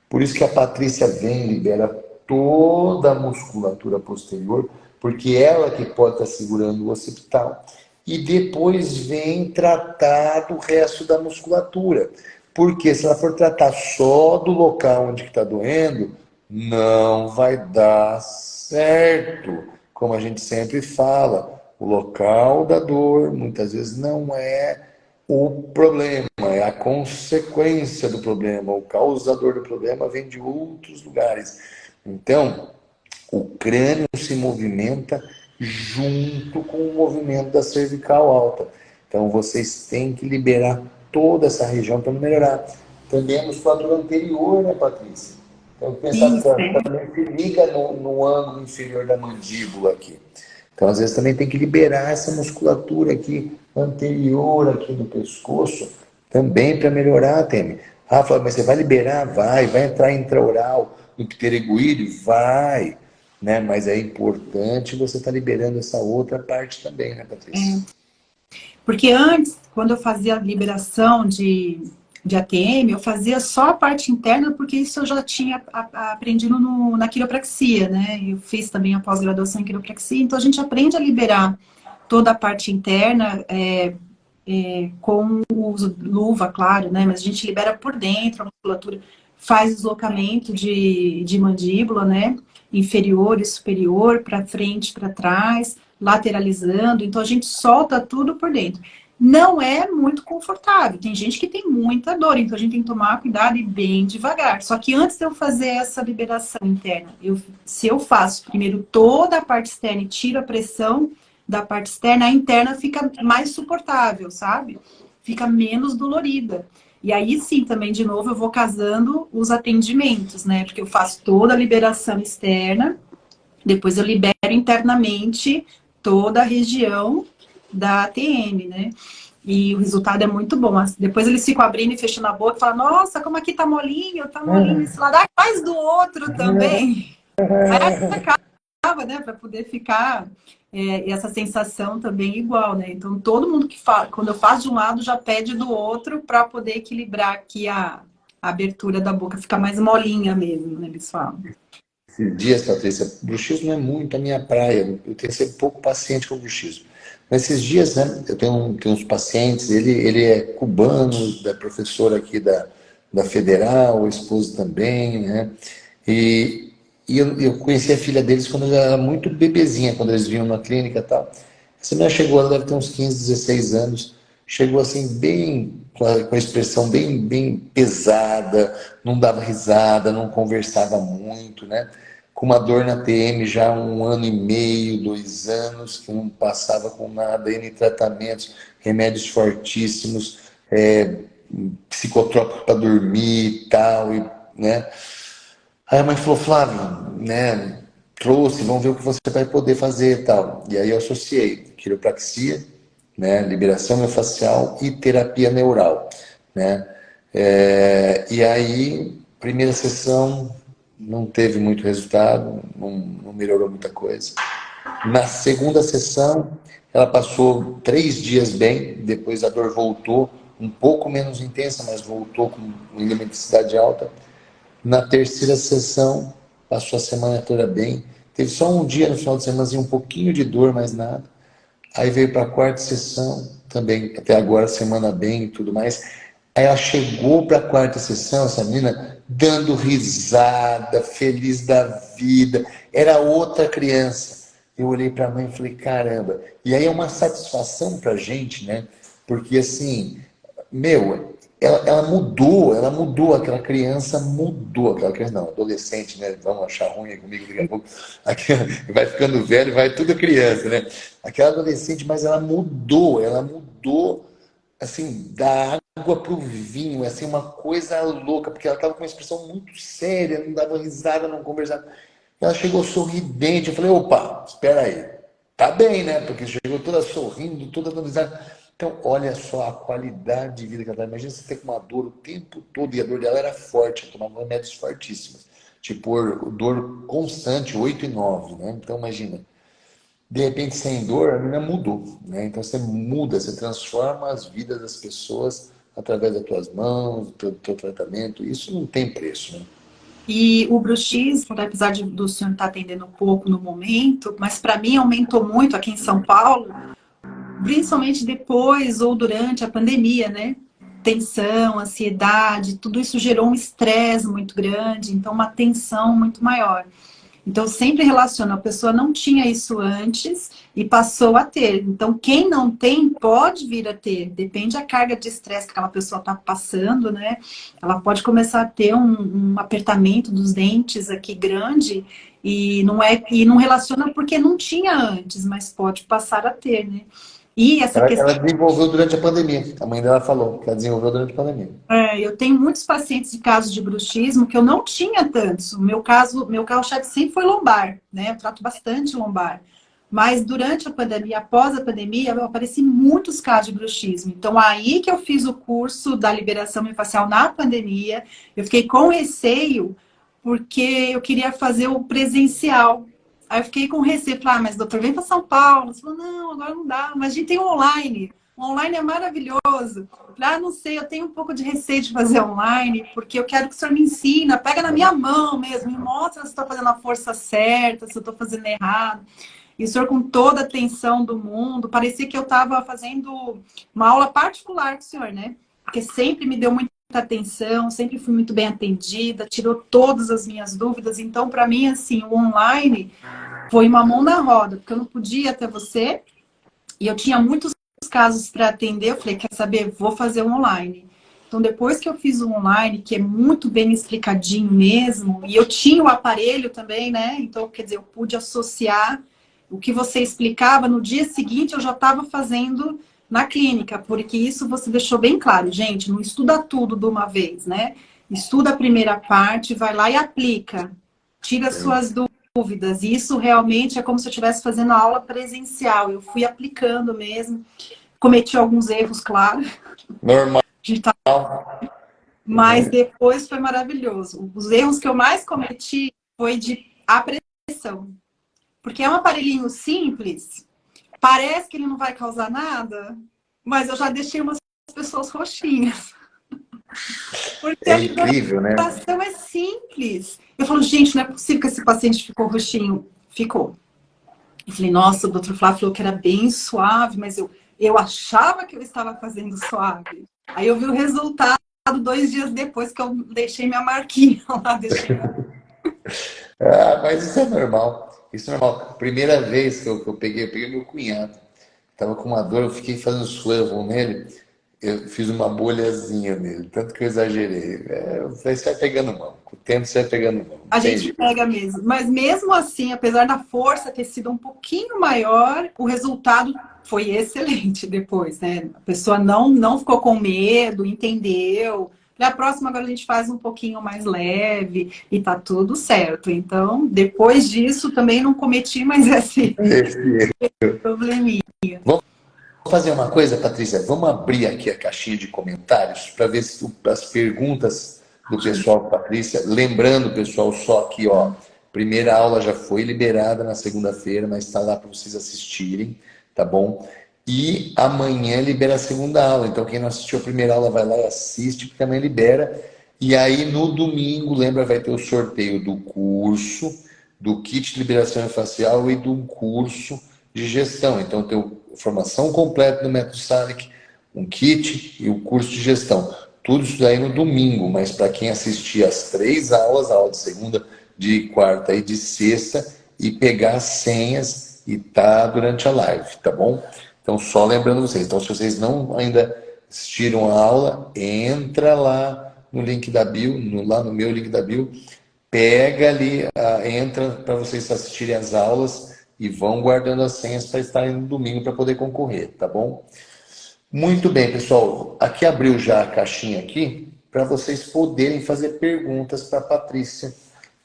Speaker 1: Por isso que a Patrícia vem e libera toda a musculatura posterior, porque ela que pode estar segurando o occipital. E depois vem tratar do resto da musculatura. Porque se ela for tratar só do local onde está doendo, não vai dar certo. Como a gente sempre fala, o local da dor muitas vezes não é o problema, é a consequência do problema. O causador do problema vem de outros lugares. Então, o crânio se movimenta junto com o movimento da cervical alta. Então, vocês têm que liberar toda essa região para melhorar. Também a musculatura anterior, né, Patrícia? Então, pensar
Speaker 2: Isso,
Speaker 1: que também se liga no ângulo inferior da mandíbula aqui. Então, às vezes, também tem que liberar essa musculatura aqui, anterior aqui do pescoço, também para melhorar, Temi. Rafa, mas você vai liberar? Vai entrar intraoral no pteregoídeo? Vai, né? Mas é importante você estar liberando essa outra parte também, né, Patrícia?
Speaker 2: porque antes, quando eu fazia a liberação de ATM, eu fazia só a parte interna, porque isso eu já tinha aprendido na quiropraxia, né? Eu fiz também a pós-graduação em quiropraxia, então a gente aprende a liberar toda a parte interna, com o uso de luva, claro, né? Mas a gente libera por dentro, a musculatura faz deslocamento de mandíbula, né? Inferior e superior, para frente, para trás, lateralizando. Então a gente solta tudo por dentro. Não é muito confortável. Tem gente que tem muita dor, então a gente tem que tomar cuidado e bem devagar. Só que antes de eu fazer essa liberação interna, se eu faço primeiro toda a parte externa e tiro a pressão da parte externa, a interna fica mais suportável, sabe? Fica menos dolorida. E aí sim, também, de novo, eu vou casando os atendimentos, né? Porque eu faço toda a liberação externa, depois eu libero internamente toda a região da ATM, né? E o resultado é muito bom. Depois eles ficam abrindo e fechando a boca e falam, nossa, como aqui tá molinho esse lado. Ah, faz do outro também. Aí acaba, né? Para poder ficar essa sensação também igual, né? Então, todo mundo que fala, quando eu faço de um lado, já pede do outro para poder equilibrar aqui a abertura da boca, ficar mais molinha mesmo, né? Eles falam.
Speaker 1: Esses dias, Patrícia, bruxismo não é muito a minha praia, eu tenho sempre pouco paciente com bruxismo. Mas esses dias, né, eu tenho uns pacientes, ele é cubano, é professor aqui da Federal, o esposo também, né? E, eu conheci a filha deles quando ela era muito bebezinha, quando eles vinham na clínica e tal. Essa menina chegou, ela deve ter uns 15, 16 anos, chegou assim, bem, com a expressão bem pesada, não dava risada, não conversava muito, né? Com uma dor na TM já há 1 ano e meio, 2 anos, que não passava com nada, N tratamentos, remédios fortíssimos, psicotrópico para dormir e tal, né? Aí a mãe falou, Flávio, né, trouxe, vamos ver o que você vai poder fazer e tal. E aí eu associei quiropraxia, né, liberação miofascial e terapia neural, né. E aí, primeira sessão, não teve muito resultado, não melhorou muita coisa. Na segunda sessão, ela passou 3 dias bem, depois a dor voltou, um pouco menos intensa, mas voltou com elementicidade alta. Na terceira sessão, passou a semana toda bem. Teve só um dia no final de semana, um pouquinho de dor, mais nada. Aí veio para a quarta sessão, também até agora, semana bem e tudo mais. Aí ela chegou para a quarta sessão, essa menina, dando risada, feliz da vida. Era outra criança. Eu olhei para a mãe e falei, caramba. E aí é uma satisfação para a gente, né? Porque assim, meu, ela mudou, aquela criança mudou, aquela criança, não, adolescente, né? Vamos achar ruim aí comigo daqui a pouco. Vai ficando velho, vai tudo criança, né? Aquela adolescente, mas ela mudou, assim, da água para o vinho, assim, uma coisa louca, porque ela estava com uma expressão muito séria, não dava risada, não conversava. Ela chegou sorridente, eu falei, opa, espera aí, tá bem, né? Porque chegou toda sorrindo, toda dando risada. Então, olha só a qualidade de vida que ela tá. Imagina você ter com uma dor o tempo todo, e a dor dela era forte, ela tomava remédios fortíssimos. Tipo, dor constante, 8 e 9, né? Então, imagina. De repente, sem dor, a menina mudou, né? Então, você muda, você transforma as vidas das pessoas através das tuas mãos, do teu tratamento. Isso não tem preço, né?
Speaker 2: E o bruxismo, né, apesar do senhor estar atendendo um pouco no momento, mas para mim aumentou muito aqui em São Paulo, principalmente depois ou durante a pandemia, né? Tensão, ansiedade, tudo isso gerou um estresse muito grande, então uma tensão muito maior. Então, sempre relaciono, a pessoa não tinha isso antes e passou a ter. Então, quem não tem, pode vir a ter. Depende da carga de estresse que aquela pessoa está passando, né? Ela pode começar a ter um apertamento dos dentes aqui grande e não relaciona porque não tinha antes, mas pode passar a ter, né? E essa
Speaker 1: Ela
Speaker 2: questão.
Speaker 1: desenvolveu durante a pandemia. A mãe dela falou que ela desenvolveu durante a pandemia.
Speaker 2: Eu tenho muitos pacientes de casos de bruxismo que eu não tinha tantos. O meu carro-chefe sempre foi lombar, né? Eu trato bastante lombar. Mas durante a pandemia, após a pandemia, eu apareci muitos casos de bruxismo. Então, aí que eu fiz o curso da liberação miofascial na pandemia, eu fiquei com receio, porque eu queria fazer o presencial. Aí eu fiquei com receio, falei, mas doutor, vem para São Paulo. Você falou, não, agora não dá, mas a gente tem online. O online é maravilhoso. Não sei, eu tenho um pouco de receio de fazer online, porque eu quero que o senhor me ensina, pega na minha mão mesmo, me mostra se eu estou fazendo a força certa, se eu estou fazendo errado. E o senhor, com toda a atenção do mundo, parecia que eu estava fazendo uma aula particular com o senhor, né? Porque sempre me deu muita atenção, sempre fui muito bem atendida, tirou todas as minhas dúvidas. Então, para mim, assim, o online foi uma mão na roda, porque eu não podia ir até você, e eu tinha muitos casos para atender, eu falei, quer saber, vou fazer um online. Então, depois que eu fiz o online, que é muito bem explicadinho mesmo, e eu tinha o aparelho também, né? Então, quer dizer, eu pude associar o que você explicava, no dia seguinte eu já estava fazendo na clínica, porque isso você deixou bem claro, gente, não estuda tudo de uma vez, né? Estuda a primeira parte, vai lá e aplica. Tira suas dúvidas. E isso realmente é como se eu estivesse fazendo a aula presencial. Eu fui aplicando mesmo. Cometi alguns erros, claro.
Speaker 1: Normal.
Speaker 2: Mas depois foi maravilhoso. Os erros que eu mais cometi foi de apressão. Porque é um aparelhinho simples, parece que ele não vai causar nada, mas eu já deixei umas pessoas roxinhas. Porque
Speaker 1: É
Speaker 2: a
Speaker 1: incrível, né?
Speaker 2: liberação é simples. Eu falo, gente, não é possível que esse paciente ficou roxinho. Ficou. Eu falei, nossa, o doutor Flávio falou que era bem suave, mas eu achava que eu estava fazendo suave. Aí eu vi o resultado 2 dias depois que eu deixei minha marquinha lá, deixei.
Speaker 1: Ah, mas isso é normal. Isso é normal. Primeira vez que eu peguei meu cunhado. Tava com uma dor, eu fiquei fazendo swivel nele. Eu fiz uma bolhazinha nele, tanto que eu exagerei. Você vai pegando mão. Com o tempo você vai pegando mão. Não
Speaker 2: A
Speaker 1: tem
Speaker 2: gente
Speaker 1: jeito.
Speaker 2: pega mesmo. Mas mesmo assim, apesar da força ter sido um pouquinho maior, o resultado foi excelente depois, né? A pessoa não ficou com medo, entendeu. Na próxima, agora a gente faz um pouquinho mais leve e tá tudo certo. Então, depois disso, também não cometi mais esse
Speaker 1: Esse
Speaker 2: probleminha.
Speaker 1: Vamos fazer uma coisa, Patrícia? Vamos abrir aqui a caixinha de comentários para ver se as perguntas do pessoal, Patrícia. Lembrando, pessoal, só que, ó, primeira aula já foi liberada na segunda-feira, mas está lá para vocês assistirem, tá bom? E amanhã libera a segunda aula. Então, quem não assistiu a primeira aula, vai lá e assiste, porque amanhã libera. E aí, no domingo, lembra, vai ter o sorteio do curso, do kit de liberação facial e do curso de gestão. Então, tem a formação completa do método Salic, um kit e o curso de gestão. Tudo isso daí no domingo, mas para quem assistir as 3 aulas, a aula de segunda, de quarta e de sexta, e pegar as senhas e tá durante a live, tá bom? Então, só lembrando vocês. Então, se vocês não ainda assistiram a aula, entra lá no link da bio, lá no meu link da bio, pega ali, entra para vocês assistirem as aulas e vão guardando as senhas para estarem no domingo para poder concorrer, tá bom? Muito bem, pessoal. Aqui abriu já a caixinha aqui para vocês poderem fazer perguntas para a Patrícia,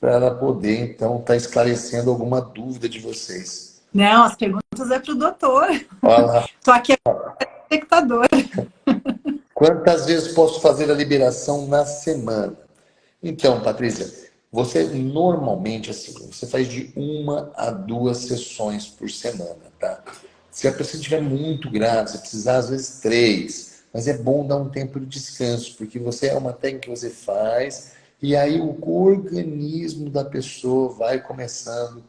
Speaker 1: para ela poder então estar esclarecendo alguma dúvida de vocês.
Speaker 2: Não, as perguntas é para o doutor.
Speaker 1: Olha lá.
Speaker 2: Estou aqui espectador.
Speaker 1: Quantas vezes posso fazer a liberação na semana? Então, Patrícia, você normalmente, assim, você faz de 1 a 2 sessões por semana, tá? Se a pessoa estiver muito grave, você precisar, às vezes, 3, mas é bom dar um tempo de descanso, porque você é uma técnica que você faz E aí o organismo da pessoa vai começando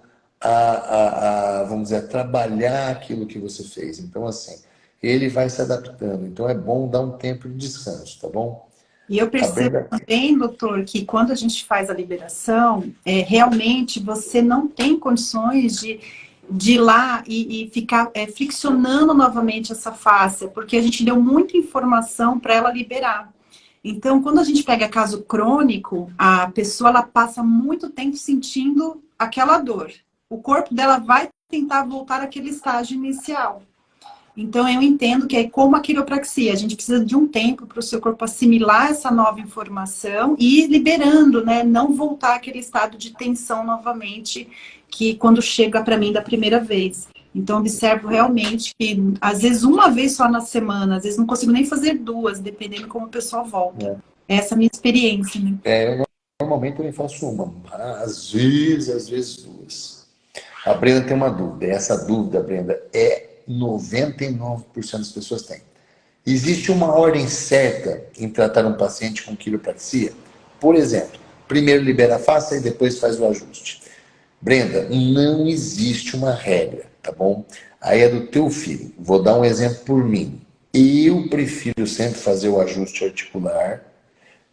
Speaker 1: vamos dizer, a trabalhar aquilo que você fez. Então, assim, ele vai se adaptando. Então, é bom dar um tempo de descanso, tá bom?
Speaker 2: E eu
Speaker 1: A
Speaker 2: percebo
Speaker 1: Brenda,
Speaker 2: também, doutor, que quando a gente faz a liberação, realmente você não tem condições de ir lá e ficar friccionando novamente essa fáscia, porque a gente deu muita informação para ela liberar. Então, quando a gente pega caso crônico, a pessoa ela passa muito tempo sentindo aquela dor. O corpo dela vai tentar voltar àquele estágio inicial. Então, eu entendo que é como a quiropraxia, a gente precisa de um tempo para o seu corpo assimilar essa nova informação e ir liberando, né? Não voltar àquele estado de tensão novamente, que quando chega para mim da primeira vez. Então, observo realmente que, às vezes, uma vez só na semana, às vezes não consigo nem fazer duas, dependendo como a pessoa volta. Essa é a minha experiência, né?
Speaker 1: eu normalmente também faço uma, às vezes duas. A Brenda tem uma dúvida, e essa dúvida, Brenda, 99% das pessoas têm. Existe uma ordem certa em tratar um paciente com quiropraxia? Por exemplo, primeiro libera a face e depois faz o ajuste. Brenda, não existe uma regra, tá bom? Aí é do teu filho. Vou dar um exemplo por mim. Eu prefiro sempre fazer o ajuste articular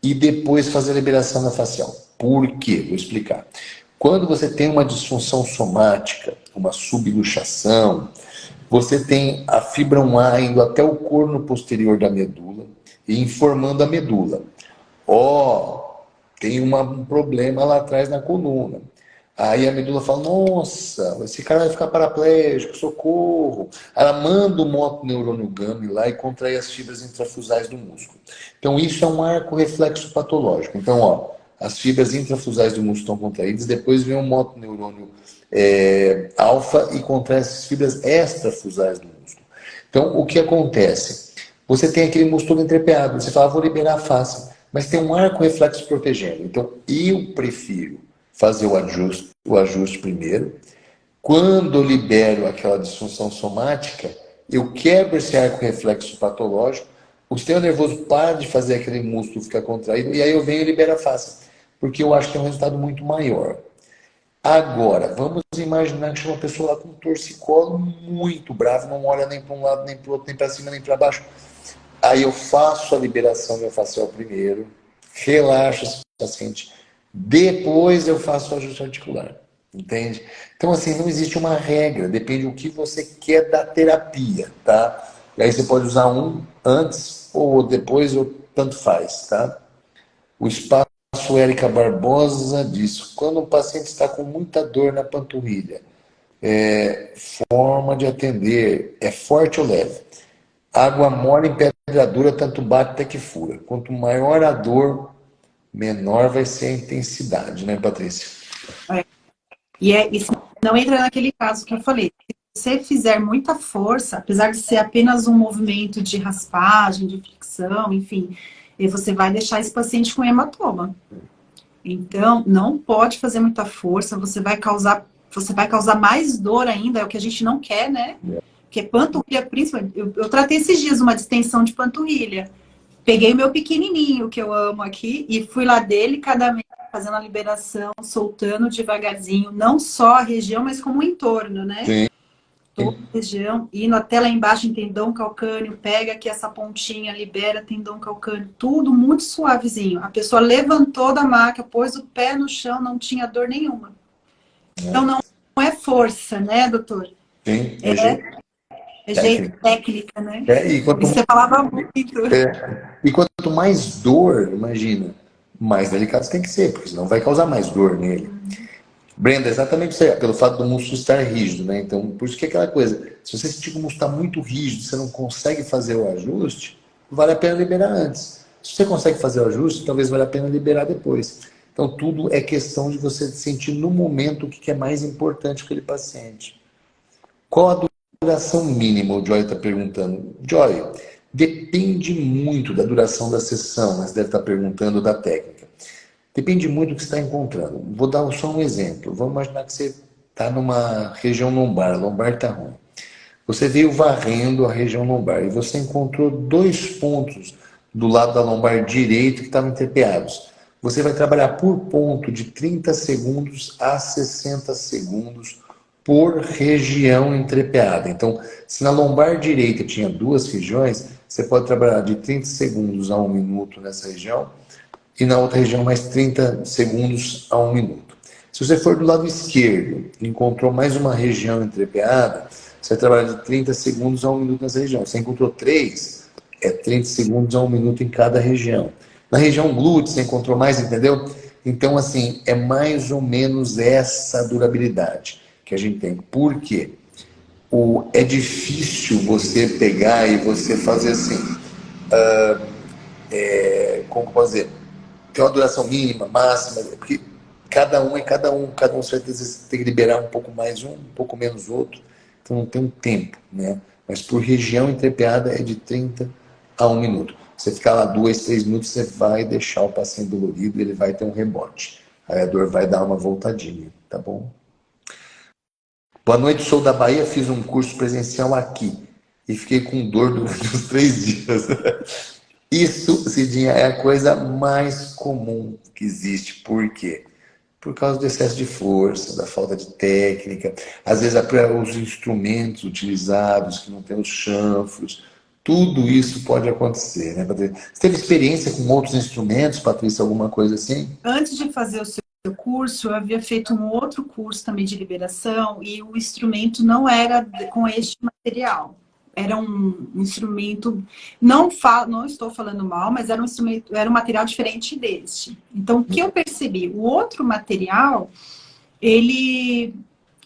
Speaker 1: e depois fazer a liberação da facial. Por quê? Vou explicar. Quando você tem uma disfunção somática, uma subluxação, você tem a fibra 1A indo até o corno posterior da medula e informando a medula. Tem um problema lá atrás na coluna. Aí a medula fala, nossa, esse cara vai ficar paraplégico, socorro. Ela manda o motoneurônio gama lá e contrai as fibras intrafusais do músculo. Então isso é um arco reflexo patológico. Então, as fibras intrafusais do músculo estão contraídas, depois vem o motoneurônio alfa e contrai as fibras extrafusais do músculo. Então, o que acontece? Você tem aquele músculo entrepeado, você fala, vou liberar a face, mas tem um arco reflexo protegendo. Então, eu prefiro fazer o ajuste primeiro. Quando eu libero aquela disfunção somática, eu quebro esse arco reflexo patológico, o sistema nervoso para de fazer aquele músculo ficar contraído, e aí eu venho e libero a face, porque eu acho que é um resultado muito maior. Agora, vamos imaginar que chega uma pessoa lá com um torcicolo muito bravo, não olha nem para um lado, nem para o outro, nem para cima, nem para baixo. Aí eu faço a liberação miofascial primeiro, relaxo esse paciente, depois eu faço o ajuste articular, entende? Então, assim, não existe uma regra, depende do que você quer da terapia, tá? E aí você pode usar um antes ou depois, ou tanto faz, tá? O espaço Érica Barbosa diz, quando o paciente está com muita dor na panturrilha, forma de atender, é forte ou leve? Água mole em pedra dura, tanto bate até que fura. Quanto maior a dor, menor vai ser a intensidade, né, Patrícia?
Speaker 2: Isso não entra naquele caso que eu falei. Se você fizer muita força, apesar de ser apenas um movimento de raspagem, de fricção, enfim, você vai deixar esse paciente com hematoma. Então, não pode fazer muita força, você vai causar mais dor ainda, é o que a gente não quer, né? Porque panturrilha, principalmente, eu tratei esses dias uma distensão de panturrilha. Peguei o meu pequenininho, que eu amo aqui, e fui lá delicadamente fazendo a liberação, soltando devagarzinho, não só a região, mas como o entorno, né?
Speaker 1: Sim.
Speaker 2: Toda a região, indo até lá embaixo em tendão calcâneo, pega aqui essa pontinha, libera tendão calcâneo, tudo muito suavezinho. A pessoa levantou da maca, pôs o pé no chão, não tinha dor nenhuma. Então não é força, né, doutor?
Speaker 1: Sim,
Speaker 2: É jeito técnica, né?
Speaker 1: E quanto,
Speaker 2: Isso você falava muito.
Speaker 1: e quanto mais dor, imagina, mais delicado você tem que ser, porque senão vai causar mais dor nele. Brenda, exatamente isso aí, pelo fato do músculo estar rígido, né? Então, por isso que é aquela coisa, se você sentir que o músculo está muito rígido, você não consegue fazer o ajuste, vale a pena liberar antes. Se você consegue fazer o ajuste, talvez valha a pena liberar depois. Então, tudo é questão de você sentir no momento o que é mais importante para aquele paciente. Qual a duração mínima? O Joy está perguntando. Joy, depende muito da duração da sessão, mas deve estar perguntando da técnica. Depende muito do que você está encontrando. Vou dar só um exemplo. Vamos imaginar que você está numa região lombar, a lombar está ruim. Você veio varrendo a região lombar e você encontrou 2 pontos do lado da lombar direito que estavam entrepeados. você vai trabalhar por ponto de 30 segundos a 60 segundos por região entrepeada. Então, se na lombar direita tinha 2 regiões, você pode trabalhar de 30 segundos a 1 minuto nessa região e na outra região mais 30 segundos a 1 minuto. Se você for do lado esquerdo e encontrou mais uma região entrepeada, você vai trabalhar de 30 segundos a 1 minuto nessa região. Você encontrou 3, é 30 segundos a 1 minuto em cada região. Na região glútea, você encontrou mais, entendeu? Então, assim, é mais ou menos essa durabilidade que a gente tem. Por quê? É difícil você pegar e você fazer assim, como posso dizer, tem uma duração mínima, máxima, porque cada um é cada um certeza tem que liberar um pouco mais um pouco menos outro, então não tem um tempo, né? Mas por região entrepeada é de 30 a 1 minuto. Você ficar lá 2, 3 minutos, você vai deixar o paciente dolorido, ele vai ter um rebote. Aí a dor vai dar uma voltadinha, tá bom? Boa noite, sou da Bahia, fiz um curso presencial aqui e fiquei com dor durante os 3 dias. Isso, Cidinha, é a coisa mais comum que existe. Por quê? Por causa do excesso de força, da falta de técnica, às vezes os instrumentos utilizados, que não tem os chanfros, tudo isso pode acontecer, né, Patrícia? Você teve experiência com outros instrumentos, Patrícia, alguma coisa assim?
Speaker 2: Antes de fazer o seu curso, eu havia feito um outro curso também de liberação e o instrumento não era com este material. Era um instrumento, não estou falando mal, mas era um instrumento, era um material diferente deste. Então, o que eu percebi? O outro material, ele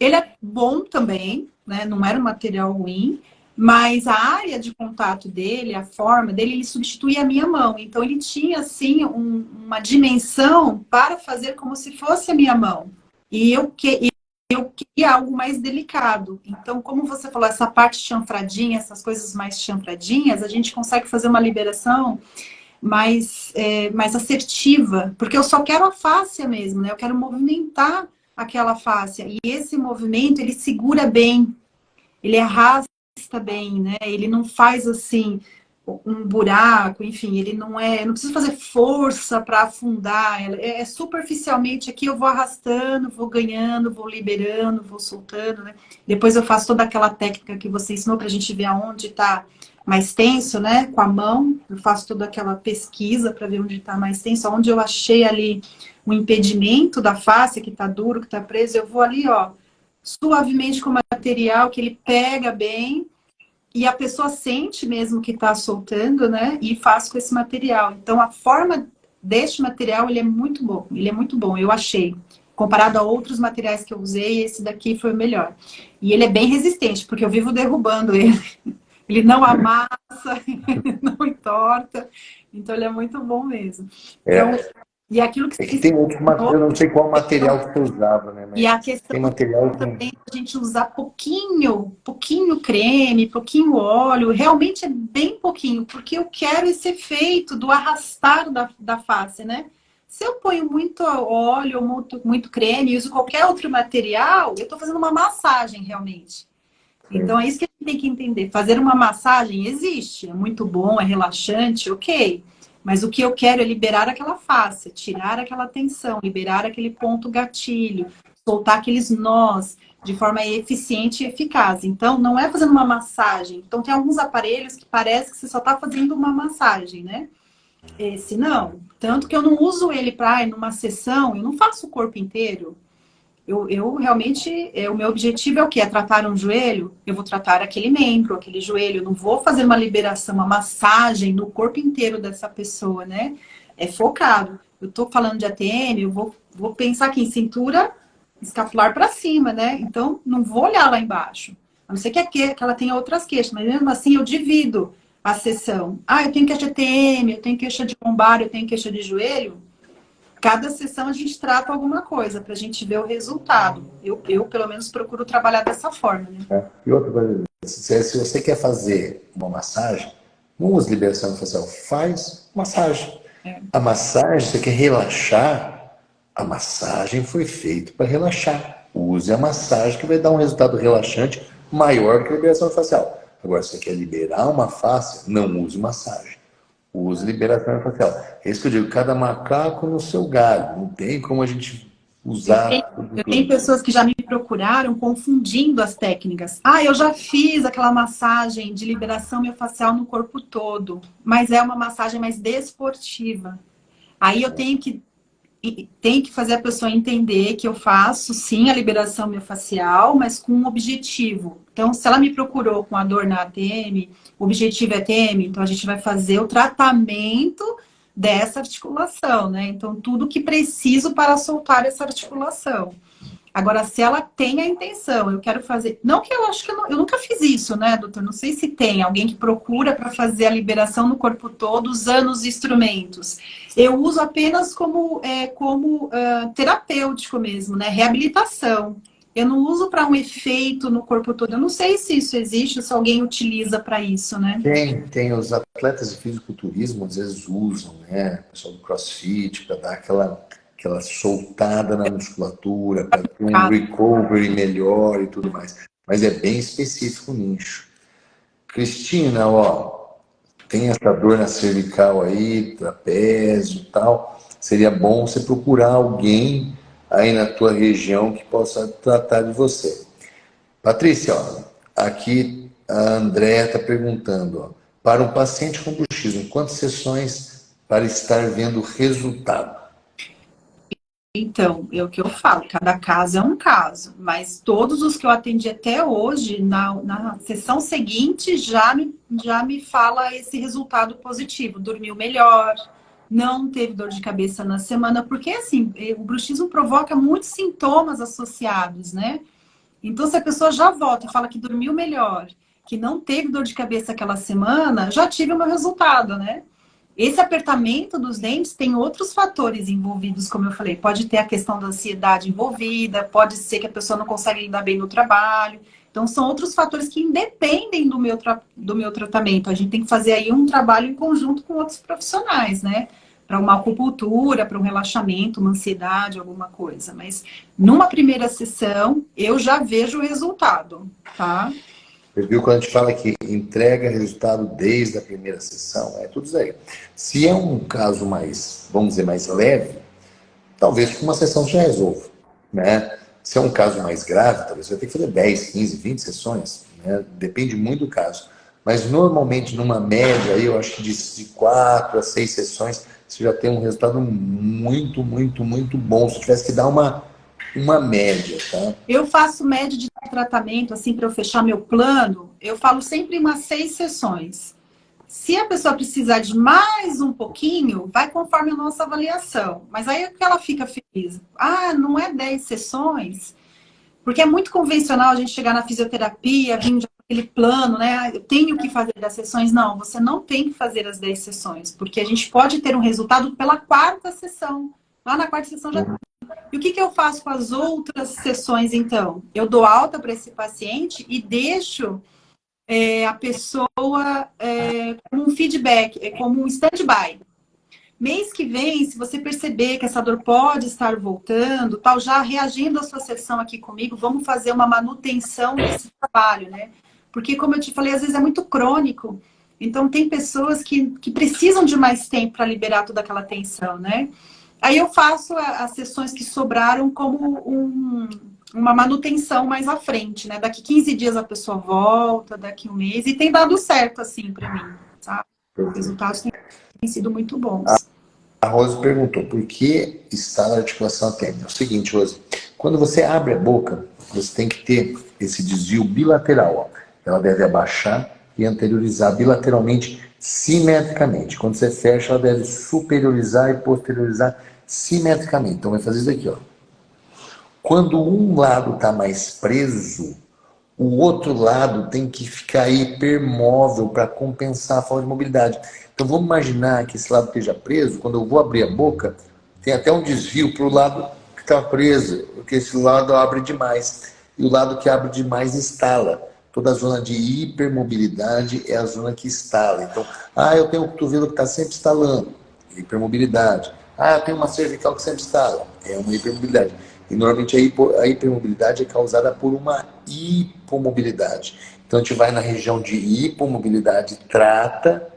Speaker 2: é bom também, né? Não era um material ruim, mas a área de contato dele, a forma dele, ele substituía a minha mão. Então, ele tinha, assim, uma dimensão para fazer como se fosse a minha mão. E eu queria algo mais delicado. Então, como você falou, essa parte chanfradinha, essas coisas mais chanfradinhas, a gente consegue fazer uma liberação mais assertiva, porque eu só quero a fáscia mesmo, né? Eu quero movimentar aquela fáscia. E esse movimento, ele segura bem, ele arrasta bem, né? Ele não faz assim um buraco, enfim, ele não precisa fazer força para afundar, superficialmente aqui eu vou arrastando, vou ganhando, vou liberando, vou soltando, né? Depois eu faço toda aquela técnica que você ensinou para a gente ver aonde está mais tenso, né? Com a mão, eu faço toda aquela pesquisa para ver onde está mais tenso, onde eu achei ali o impedimento da face, que está duro, que está preso, eu vou ali, ó, suavemente com o material, que ele pega bem, e a pessoa sente mesmo que está soltando, né? E faz com esse material. Então, a forma deste material, ele é muito bom, eu achei. Comparado a outros materiais que eu usei, esse daqui foi o melhor. E ele é bem resistente, porque eu vivo derrubando ele. Ele não amassa, ele não entorta. Então, ele é muito bom mesmo. Então, e aquilo que
Speaker 1: É que tem outros materiais, eu não sei qual material que você usava, né?
Speaker 2: e a
Speaker 1: Mas
Speaker 2: questão
Speaker 1: tem material
Speaker 2: também
Speaker 1: que...
Speaker 2: a gente usar pouquinho creme, pouquinho óleo, realmente é bem pouquinho, porque eu quero esse efeito do arrastar da face, né? Se eu ponho muito óleo, muito creme, e uso qualquer outro material, eu estou fazendo uma massagem realmente. Então é isso que a gente tem que entender. Fazer uma massagem existe, é muito bom, é relaxante, ok. Mas o que eu quero é liberar aquela face, tirar aquela tensão, liberar aquele ponto gatilho, soltar aqueles nós de forma eficiente e eficaz. Então, não é fazendo uma massagem. Então, tem alguns aparelhos que parece que você só está fazendo uma massagem, né? Esse não. Tanto que eu não uso ele para numa sessão, eu não faço o corpo inteiro. Eu realmente, o meu objetivo é o quê? É tratar um joelho? Eu vou tratar aquele membro, aquele joelho. Eu não vou fazer uma liberação, uma massagem no corpo inteiro dessa pessoa, né? É focado. Eu tô falando de ATM, eu vou pensar aqui em cintura escapular para cima, né? Então, não vou olhar lá embaixo. A não ser que ela tenha outras queixas, mas mesmo assim eu divido a sessão. Ah, eu tenho queixa de ATM, eu tenho queixa de lombar, eu tenho queixa de joelho. Cada sessão a gente trata alguma coisa para a gente ver o resultado. Eu, pelo menos, procuro trabalhar dessa forma, né?
Speaker 1: E outra coisa, se você quer fazer uma massagem, não use liberação facial, faz massagem. A massagem, você quer relaxar, a massagem foi feita para relaxar. Use a massagem que vai dar um resultado relaxante maior que a liberação facial. Agora, se você quer liberar uma face, não use massagem. Usa liberação facial. É isso que eu digo, cada macaco no seu galho. Não tem como a gente usar
Speaker 2: Eu
Speaker 1: tudo.
Speaker 2: tenho pessoas que já me procuraram confundindo as técnicas. Ah, eu já fiz aquela massagem de liberação miofascial no corpo todo, mas é uma massagem mais desportiva. Aí eu tenho que fazer a pessoa entender que eu faço sim a liberação miofascial, mas com um objetivo. Então, se ela me procurou com a dor na ATM, o objetivo é ATM, então a gente vai fazer o tratamento dessa articulação, né? Então, tudo que preciso para soltar essa articulação. Agora, se ela tem a intenção, eu quero fazer. Não que eu acho que eu nunca fiz isso, né, doutor? Não sei se tem alguém que procura para fazer a liberação no corpo todo usando os instrumentos. Eu uso apenas como terapêutico mesmo, né? Reabilitação. Eu não uso para um efeito no corpo todo. Eu não sei se isso existe, se alguém utiliza para isso, né?
Speaker 1: Tem os atletas de fisiculturismo, às vezes usam, né? O pessoal do CrossFit, para dar aquela soltada na musculatura, para ter um recovery melhor e tudo mais. Mas é bem específico o nicho. Cristina, ó, tem essa dor na cervical aí, trapézio e tal. Seria bom você procurar alguém aí na tua região que possa tratar de você. Patrícia, ó, aqui a Andréa está perguntando, ó, para um paciente com bruxismo, quantas sessões para estar vendo resultado?
Speaker 2: Então, é o que eu falo, cada caso é um caso, mas todos os que eu atendi até hoje, na sessão seguinte, já me fala esse resultado positivo. Dormiu melhor, não teve dor de cabeça na semana, porque assim, o bruxismo provoca muitos sintomas associados, né? Então, se a pessoa já volta e fala que dormiu melhor, que não teve dor de cabeça aquela semana, já tive o meu resultado, né? Esse apertamento dos dentes tem outros fatores envolvidos, como eu falei. Pode ter a questão da ansiedade envolvida, pode ser que a pessoa não consegue lidar bem no trabalho. Então, são outros fatores que independem do meu tratamento. A gente tem que fazer aí um trabalho em conjunto com outros profissionais, né? Para uma acupuntura, para um relaxamento, uma ansiedade, alguma coisa. Mas numa primeira sessão, eu já vejo o resultado, tá?
Speaker 1: Você viu quando a gente fala que entrega resultado desde a primeira sessão? É tudo isso aí. Se é um caso mais, vamos dizer, mais leve, talvez com uma sessão já resolva, né? Se é um caso mais grave, talvez você vai ter que fazer 10, 15, 20 sessões, né? Depende muito do caso. Mas normalmente, numa média, aí, eu acho que de 4 a 6 sessões, você já tem um resultado muito, muito, muito bom. Se tivesse que dar uma média, tá?
Speaker 2: Eu faço média de tratamento, assim, para eu fechar meu plano, eu falo sempre umas 6 sessões. Se a pessoa precisar de mais um pouquinho, vai conforme a nossa avaliação. Mas aí é que ela fica feliz. Ah, não é 10 sessões? Porque é muito convencional a gente chegar na fisioterapia, vir já com aquele plano, né? Ah, eu tenho que fazer as sessões. Não, você não tem que fazer as 10 sessões, porque a gente pode ter um resultado pela quarta sessão. Lá na quarta sessão já. E o que eu faço com as outras sessões, então? Eu dou alta para esse paciente e deixo a pessoa como um feedback, como um stand-by. Mês que vem, se você perceber que essa dor pode estar voltando, tal, já reagindo à sua sessão aqui comigo, vamos fazer uma manutenção desse trabalho, né? Porque, como eu te falei, às vezes é muito crônico. Então, tem pessoas que precisam de mais tempo para liberar toda aquela tensão, né? Aí eu faço as sessões que sobraram como uma manutenção mais à frente, né? Daqui 15 dias a pessoa volta, daqui um mês, e tem dado certo, assim, para mim, sabe? Os resultados têm sido muito bons.
Speaker 1: A Rose perguntou, por que está na articulação atêmica? É o seguinte, Rose, quando você abre a boca, você tem que ter esse desvio bilateral. Ó. Ela deve abaixar e anteriorizar bilateralmente, simetricamente. Quando você fecha, ela deve superiorizar e posteriorizar simetricamente. Então vai fazer isso aqui, ó. Quando um lado está mais preso, o outro lado tem que ficar hipermóvel para compensar a falta de mobilidade. Então vamos imaginar que esse lado esteja preso, quando eu vou abrir a boca, tem até um desvio para o lado que está preso, porque esse lado abre demais. E o lado que abre demais estala. Toda a zona de hipermobilidade é a zona que estala. Então, eu tenho um cotovelo que está sempre estalando, hipermobilidade. Eu tenho uma cervical que sempre estala, é uma hipermobilidade. E normalmente a hipermobilidade é causada por uma hipomobilidade. Então a gente vai na região de hipomobilidade, trata,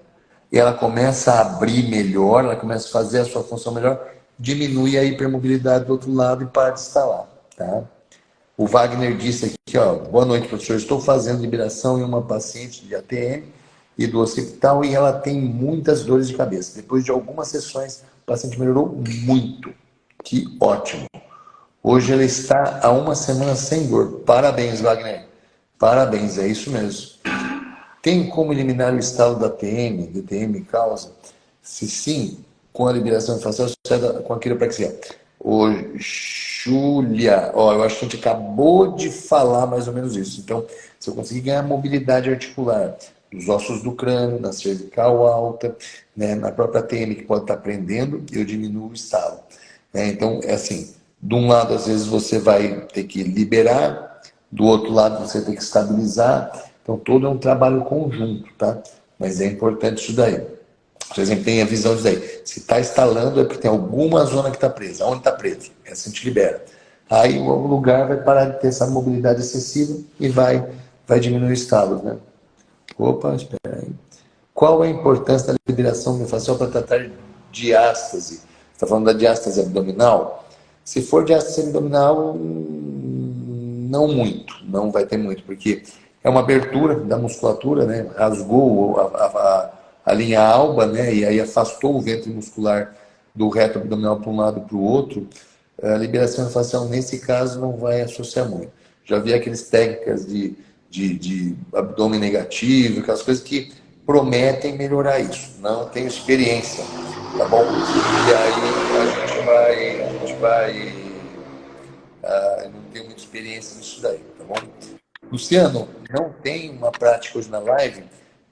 Speaker 1: ela começa a abrir melhor, ela começa a fazer a sua função melhor, diminui a hipermobilidade do outro lado e para de instalar, tá? O Wagner disse aqui, ó, boa noite, professor, estou fazendo liberação em uma paciente de ATM e do occipital e ela tem muitas dores de cabeça. Depois de algumas sessões, o paciente melhorou muito. Que ótimo. Hoje ela está há uma semana sem dor. Parabéns, Wagner. Parabéns, é isso mesmo. Tem como eliminar o estalo da TM, DTM causa? Se sim, com a liberação facial associada com a quiropraxia. Ô, Júlia, ó, eu acho que a gente acabou de falar mais ou menos isso. Então, se eu conseguir ganhar mobilidade articular dos ossos do crânio, na cervical alta, né, na própria TM que pode estar prendendo, eu diminuo o estalo. Então, é assim, de um lado, às vezes, você vai ter que liberar, do outro lado, você tem que estabilizar. Então, todo é um trabalho conjunto, tá? Mas é importante isso daí. Por exemplo, tem a visão disso daí. Se está instalando, é porque tem alguma zona que está presa. Onde está preso? Essa a gente libera. Aí o lugar vai parar de ter essa mobilidade excessiva e vai diminuir o estado, né? Opa, espera aí. Qual a importância da liberação miofascial para tratar diástase? Você está falando da diástase abdominal? Se for diástase abdominal, não muito, não vai ter muito, porque é uma abertura da musculatura, né? Rasgou a linha alba, né? E aí afastou o ventre muscular do reto abdominal para um lado e para o outro. A liberação facial, nesse caso, não vai associar muito. Já vi aquelas técnicas de abdômen negativo, aquelas coisas que prometem melhorar isso. Não tenho experiência, tá bom? E aí eu não tenho muita experiência nisso daí, tá bom? Luciano, não tem uma prática hoje na live,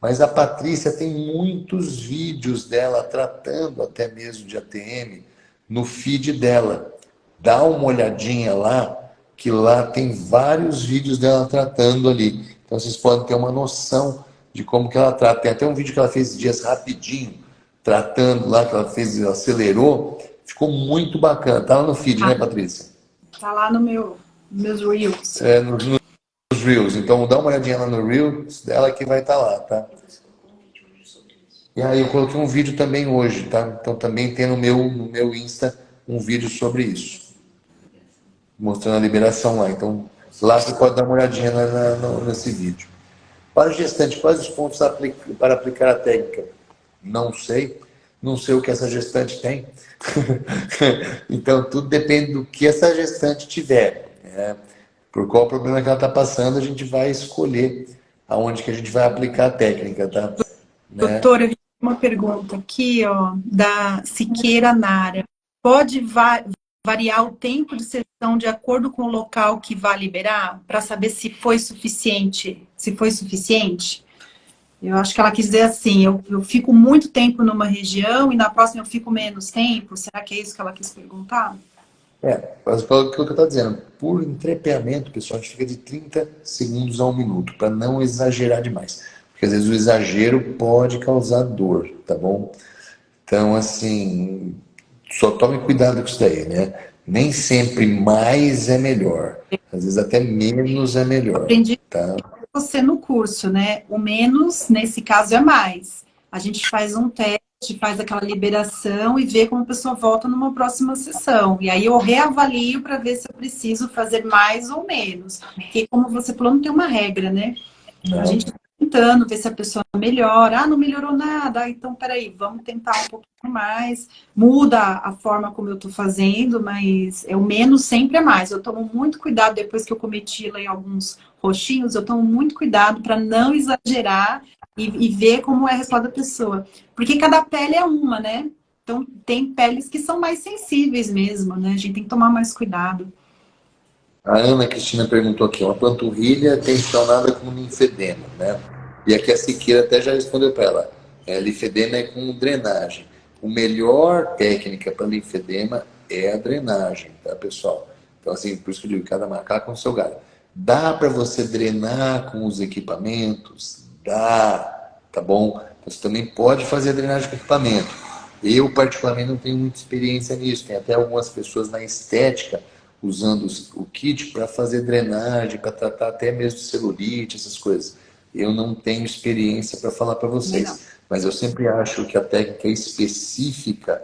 Speaker 1: mas a Patrícia tem muitos vídeos dela tratando até mesmo de ATM no feed dela. Dá uma olhadinha lá, que lá tem vários vídeos dela tratando ali. Então vocês podem ter uma noção de como que ela trata. Tem até um vídeo que ela fez dias rapidinho, tratando lá, que ela fez, acelerou. Ficou muito bacana. Tá lá no feed, né, Patrícia?
Speaker 2: Tá lá no meus Reels.
Speaker 1: Nos Reels. Então dá uma olhadinha lá no Reels dela que vai estar lá, tá? E aí eu coloquei um vídeo também hoje, tá? Então também tem no meu Insta um vídeo sobre isso, mostrando a liberação lá. Então lá você pode dar uma olhadinha nesse vídeo. Para o gestante, quais os pontos para aplicar a técnica? Não sei. Não sei o que essa gestante tem. Então tudo depende do que essa gestante tiver, né? Por qual problema que ela está passando, a gente vai escolher aonde que a gente vai aplicar a técnica, tá? Né?
Speaker 2: Doutora, eu vi uma pergunta aqui, ó, da Siqueira Nara. Pode variar o tempo de sessão de acordo com o local que vai liberar, para saber se foi suficiente? Se foi suficiente? Eu acho que ela quis dizer assim, eu fico muito tempo numa região e na próxima eu fico menos tempo. Será que é isso que ela quis perguntar?
Speaker 1: Mas pelo que eu estou dizendo, por entrepeamento, pessoal, a gente fica de 30 segundos a 1 minuto, para não exagerar demais. Porque às vezes o exagero pode causar dor, tá bom? Então, assim, só tome cuidado com isso daí, né? Nem sempre mais é melhor. Às vezes até menos é melhor,
Speaker 2: Aprendi
Speaker 1: tá?
Speaker 2: com você no curso, né? O menos, nesse caso, é mais. A gente faz um teste, faz aquela liberação e vê como a pessoa volta numa próxima sessão. E aí eu reavalio para ver se eu preciso fazer mais ou menos. Porque, como você falou, não tem uma regra, né? A
Speaker 1: Não.
Speaker 2: gente está tentando ver se a pessoa melhora. Ah, não melhorou nada. Ah, então, peraí, vamos tentar um pouquinho mais. Muda a forma como eu estou fazendo, mas é o menos sempre é mais. Eu tomo muito cuidado, depois que eu cometi lá em alguns roxinhos, eu tomo muito cuidado para não exagerar e ver como é a resposta da pessoa. Porque cada pele é uma, né? Então, tem peles que são mais sensíveis mesmo, né? A gente tem que tomar mais cuidado.
Speaker 1: A Ana Cristina perguntou aqui, uma panturrilha tensionada com linfedema, né? E aqui a Siqueira até já respondeu para ela. Linfedema é com drenagem. A melhor técnica para linfedema é a drenagem, tá, pessoal? Então, assim, por isso que eu digo, cada macaco com o seu galho. Dá para você drenar com os equipamentos? Dá, tá bom? Você também pode fazer a drenagem com equipamento. Eu, particularmente, não tenho muita experiência nisso. Tem até algumas pessoas na estética usando o kit para fazer drenagem, para tratar até mesmo de celulite, essas coisas. Eu não tenho experiência para falar para
Speaker 2: Também não.
Speaker 1: vocês. Mas eu sempre acho que a técnica específica,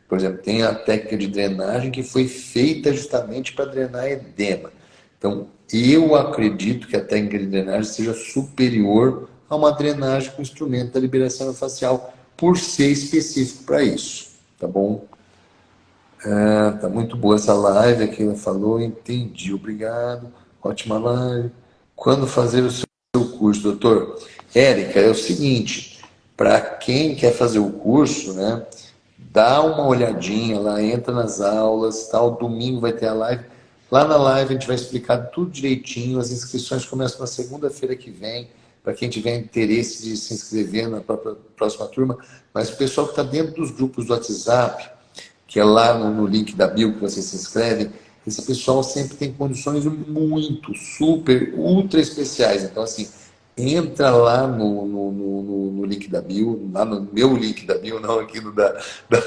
Speaker 1: por exemplo, tem a técnica de drenagem que foi feita justamente para drenar edema. Então, eu acredito que a técnica de drenagem seja superior a uma drenagem com instrumento da liberação facial, por ser específico para isso, tá bom? Tá muito boa essa live, aqui ela falou, entendi, obrigado, ótima live. Quando fazer o seu curso, doutor? Érica, é o seguinte, para quem quer fazer o curso, né, dá uma olhadinha lá, entra nas aulas, tal, domingo vai ter a live. Lá na live a gente vai explicar tudo direitinho, as inscrições começam na segunda-feira que vem, para quem tiver interesse de se inscrever na próxima turma, mas o pessoal que está dentro dos grupos do WhatsApp, que é lá no link da bio que você se inscreve, esse pessoal sempre tem condições muito, super, ultra especiais. Então, assim, entra lá no link da bio, lá no meu link da bio, não aqui no da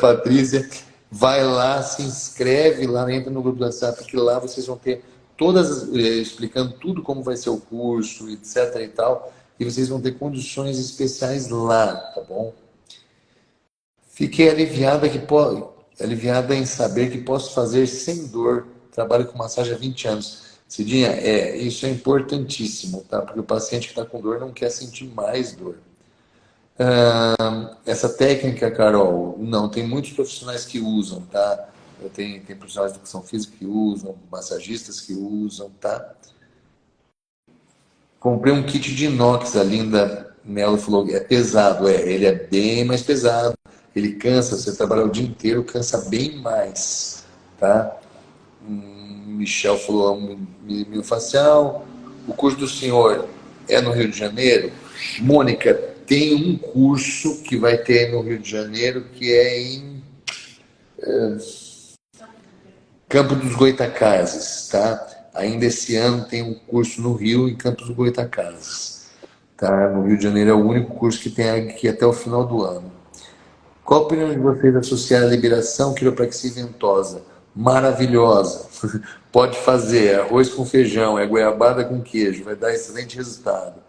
Speaker 1: Patrícia, vai lá, se inscreve lá, entra no grupo do WhatsApp, que lá vocês vão ter todas, explicando tudo como vai ser o curso, etc e tal, e vocês vão ter condições especiais lá, tá bom? Fiquei aliviada em saber que posso fazer sem dor. Trabalho com massagem há 20 anos. Cidinha, isso é importantíssimo, tá? Porque o paciente que está com dor não quer sentir mais dor. Essa técnica, Carol, não, tem muitos profissionais que usam, tá? Tem profissionais de educação física que usam, massagistas que usam, tá? Comprei um kit de inox, a Linda Mello falou, é pesado, ele é bem mais pesado, ele cansa, você trabalha o dia inteiro, cansa bem mais, tá? Michel falou, miofascial, o curso do senhor é no Rio de Janeiro? Mônica, tem um curso que vai ter no Rio de Janeiro, que é em Campo dos Goytacazes, tá? Ainda esse ano tem um curso no Rio, em Campos dos Goytacazes. Tá? No Rio de Janeiro é o único curso que tem aqui até o final do ano. Qual a opinião de vocês associar a liberação quiropraxia ventosa? Maravilhosa. Pode fazer, é arroz com feijão, é goiabada com queijo, vai dar excelente resultado.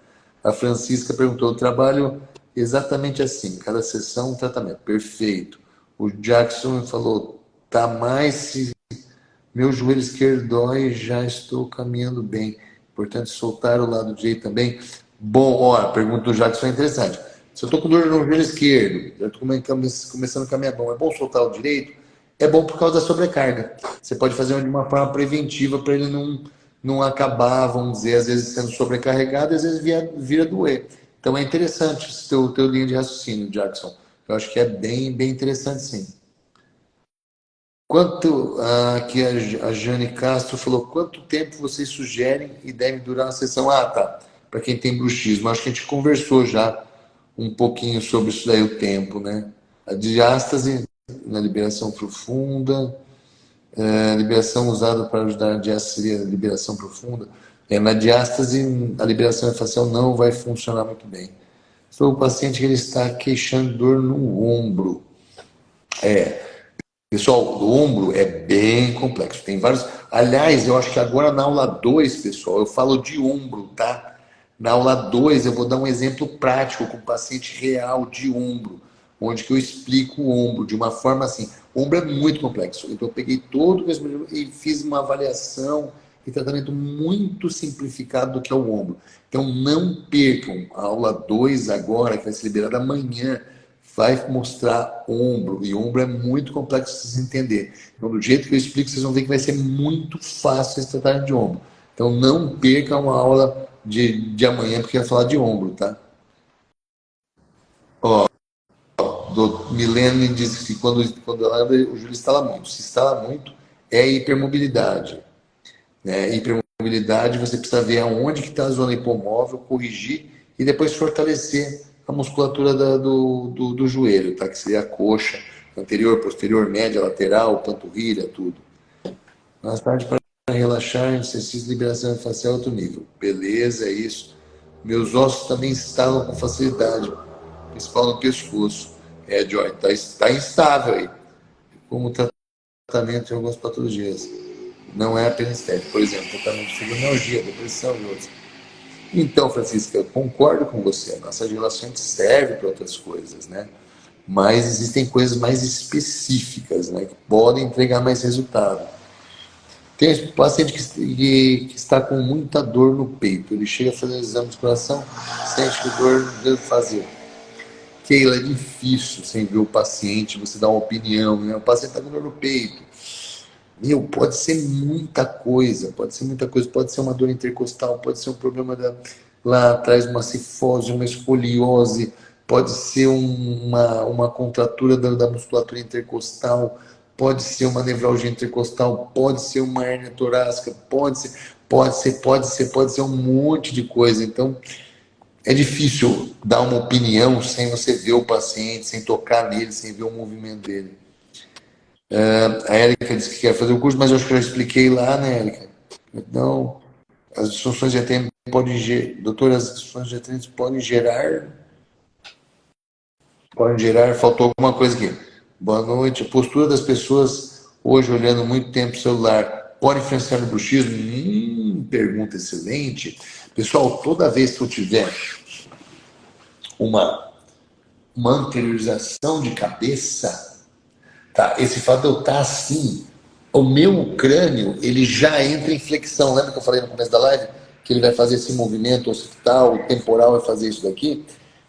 Speaker 1: A Francisca perguntou, eu trabalho exatamente assim, cada sessão um tratamento, perfeito. O Jackson falou, tá mais se meu joelho esquerdo dói e já estou caminhando bem. Importante soltar o lado direito também. Bom, ó, a pergunta do Jackson é interessante. Se eu estou com dor no joelho esquerdo, eu estou começando a caminhar bom, é bom soltar o direito? É bom por causa da sobrecarga. Você pode fazer de uma forma preventiva para ele não acabar, vamos dizer, às vezes sendo sobrecarregado, às vezes vira doer. Então é interessante esse teu linha de raciocínio, Jackson. Eu acho que é bem interessante, sim. Quanto que a Jane Castro falou, quanto tempo vocês sugerem e deve durar a sessão? Ah, tá. Para quem tem bruxismo, acho que a gente conversou já um pouquinho sobre isso daí, o tempo, né? A diástase na liberação profunda, a liberação usada para ajudar a diástase seria a liberação profunda. Na diástase, a liberação facial não vai funcionar muito bem. Sou o paciente que ele está queixando de dor no ombro. Pessoal, o ombro é bem complexo. Tem vários. Aliás, eu acho que agora na aula 2, pessoal, eu falo de ombro, tá? Na aula 2, eu vou dar um exemplo prático com o paciente real de ombro, onde que eu explico o ombro de uma forma assim. O ombro é muito complexo. Então, eu peguei todo o mesmo e fiz uma avaliação e tratamento muito simplificado do que é o ombro. Então, não percam a aula 2 agora, que vai ser liberada amanhã, vai mostrar ombro, e ombro é muito complexo de se entender. Então, do jeito que eu explico, vocês vão ver que vai ser muito fácil esse tratamento de ombro. Então, não perca uma aula de amanhã, porque vai falar de ombro, tá? Ó, do Milene disse que quando ela abre, o joelho estala muito. Se estala muito, é hipermobilidade. Né? Hipermobilidade, você precisa ver aonde que está a zona hipomóvel, corrigir e depois fortalecer a musculatura do joelho, tá? Que seria a coxa, anterior, posterior, média, lateral, panturrilha, tudo. Mais tarde, para relaxar, exercício de liberação facial outro nível. Beleza, é isso. Meus ossos também estalam com facilidade, principal no pescoço. Joy, tá instável aí. Como tratamento em algumas patologias. Não é apenas estético. Por exemplo, tratamento de fibromialgia, depressão e outros. Então, Francisca, eu concordo com você. Nossas relações servem para outras coisas, né? Mas existem coisas mais específicas, né? Que podem entregar mais resultado. Tem um paciente que está com muita dor no peito. Ele chega a fazer um exame de coração, sente que dor não deve fazer. Keila, é difícil sem ver o paciente, você dar uma opinião, né? O paciente está com dor no peito. Meu, pode ser muita coisa, pode ser muita coisa, pode ser uma dor intercostal, pode ser um problema lá atrás, uma cifose, uma escoliose, pode ser uma contratura da musculatura intercostal, pode ser uma nevralgia intercostal, pode ser uma hérnia torácica, pode ser um monte de coisa. Então, é difícil dar uma opinião sem você ver o paciente, sem tocar nele, sem ver o movimento dele. A Érica disse que quer fazer o curso, mas eu acho que eu já expliquei lá, né, Érica? Então, as disfunções de ATM podem gerar, doutora, as disfunções de ATM podem gerar, faltou alguma coisa aqui. Boa noite. A postura das pessoas hoje olhando muito tempo o celular pode influenciar no bruxismo? Pergunta excelente. Pessoal, toda vez que eu tiver uma, uma anteriorização de cabeça, tá? Esse fato de eu estar assim, o meu crânio, ele já entra em flexão. Lembra que eu falei no começo da live? Que ele vai fazer esse movimento occipital, o temporal vai fazer isso daqui?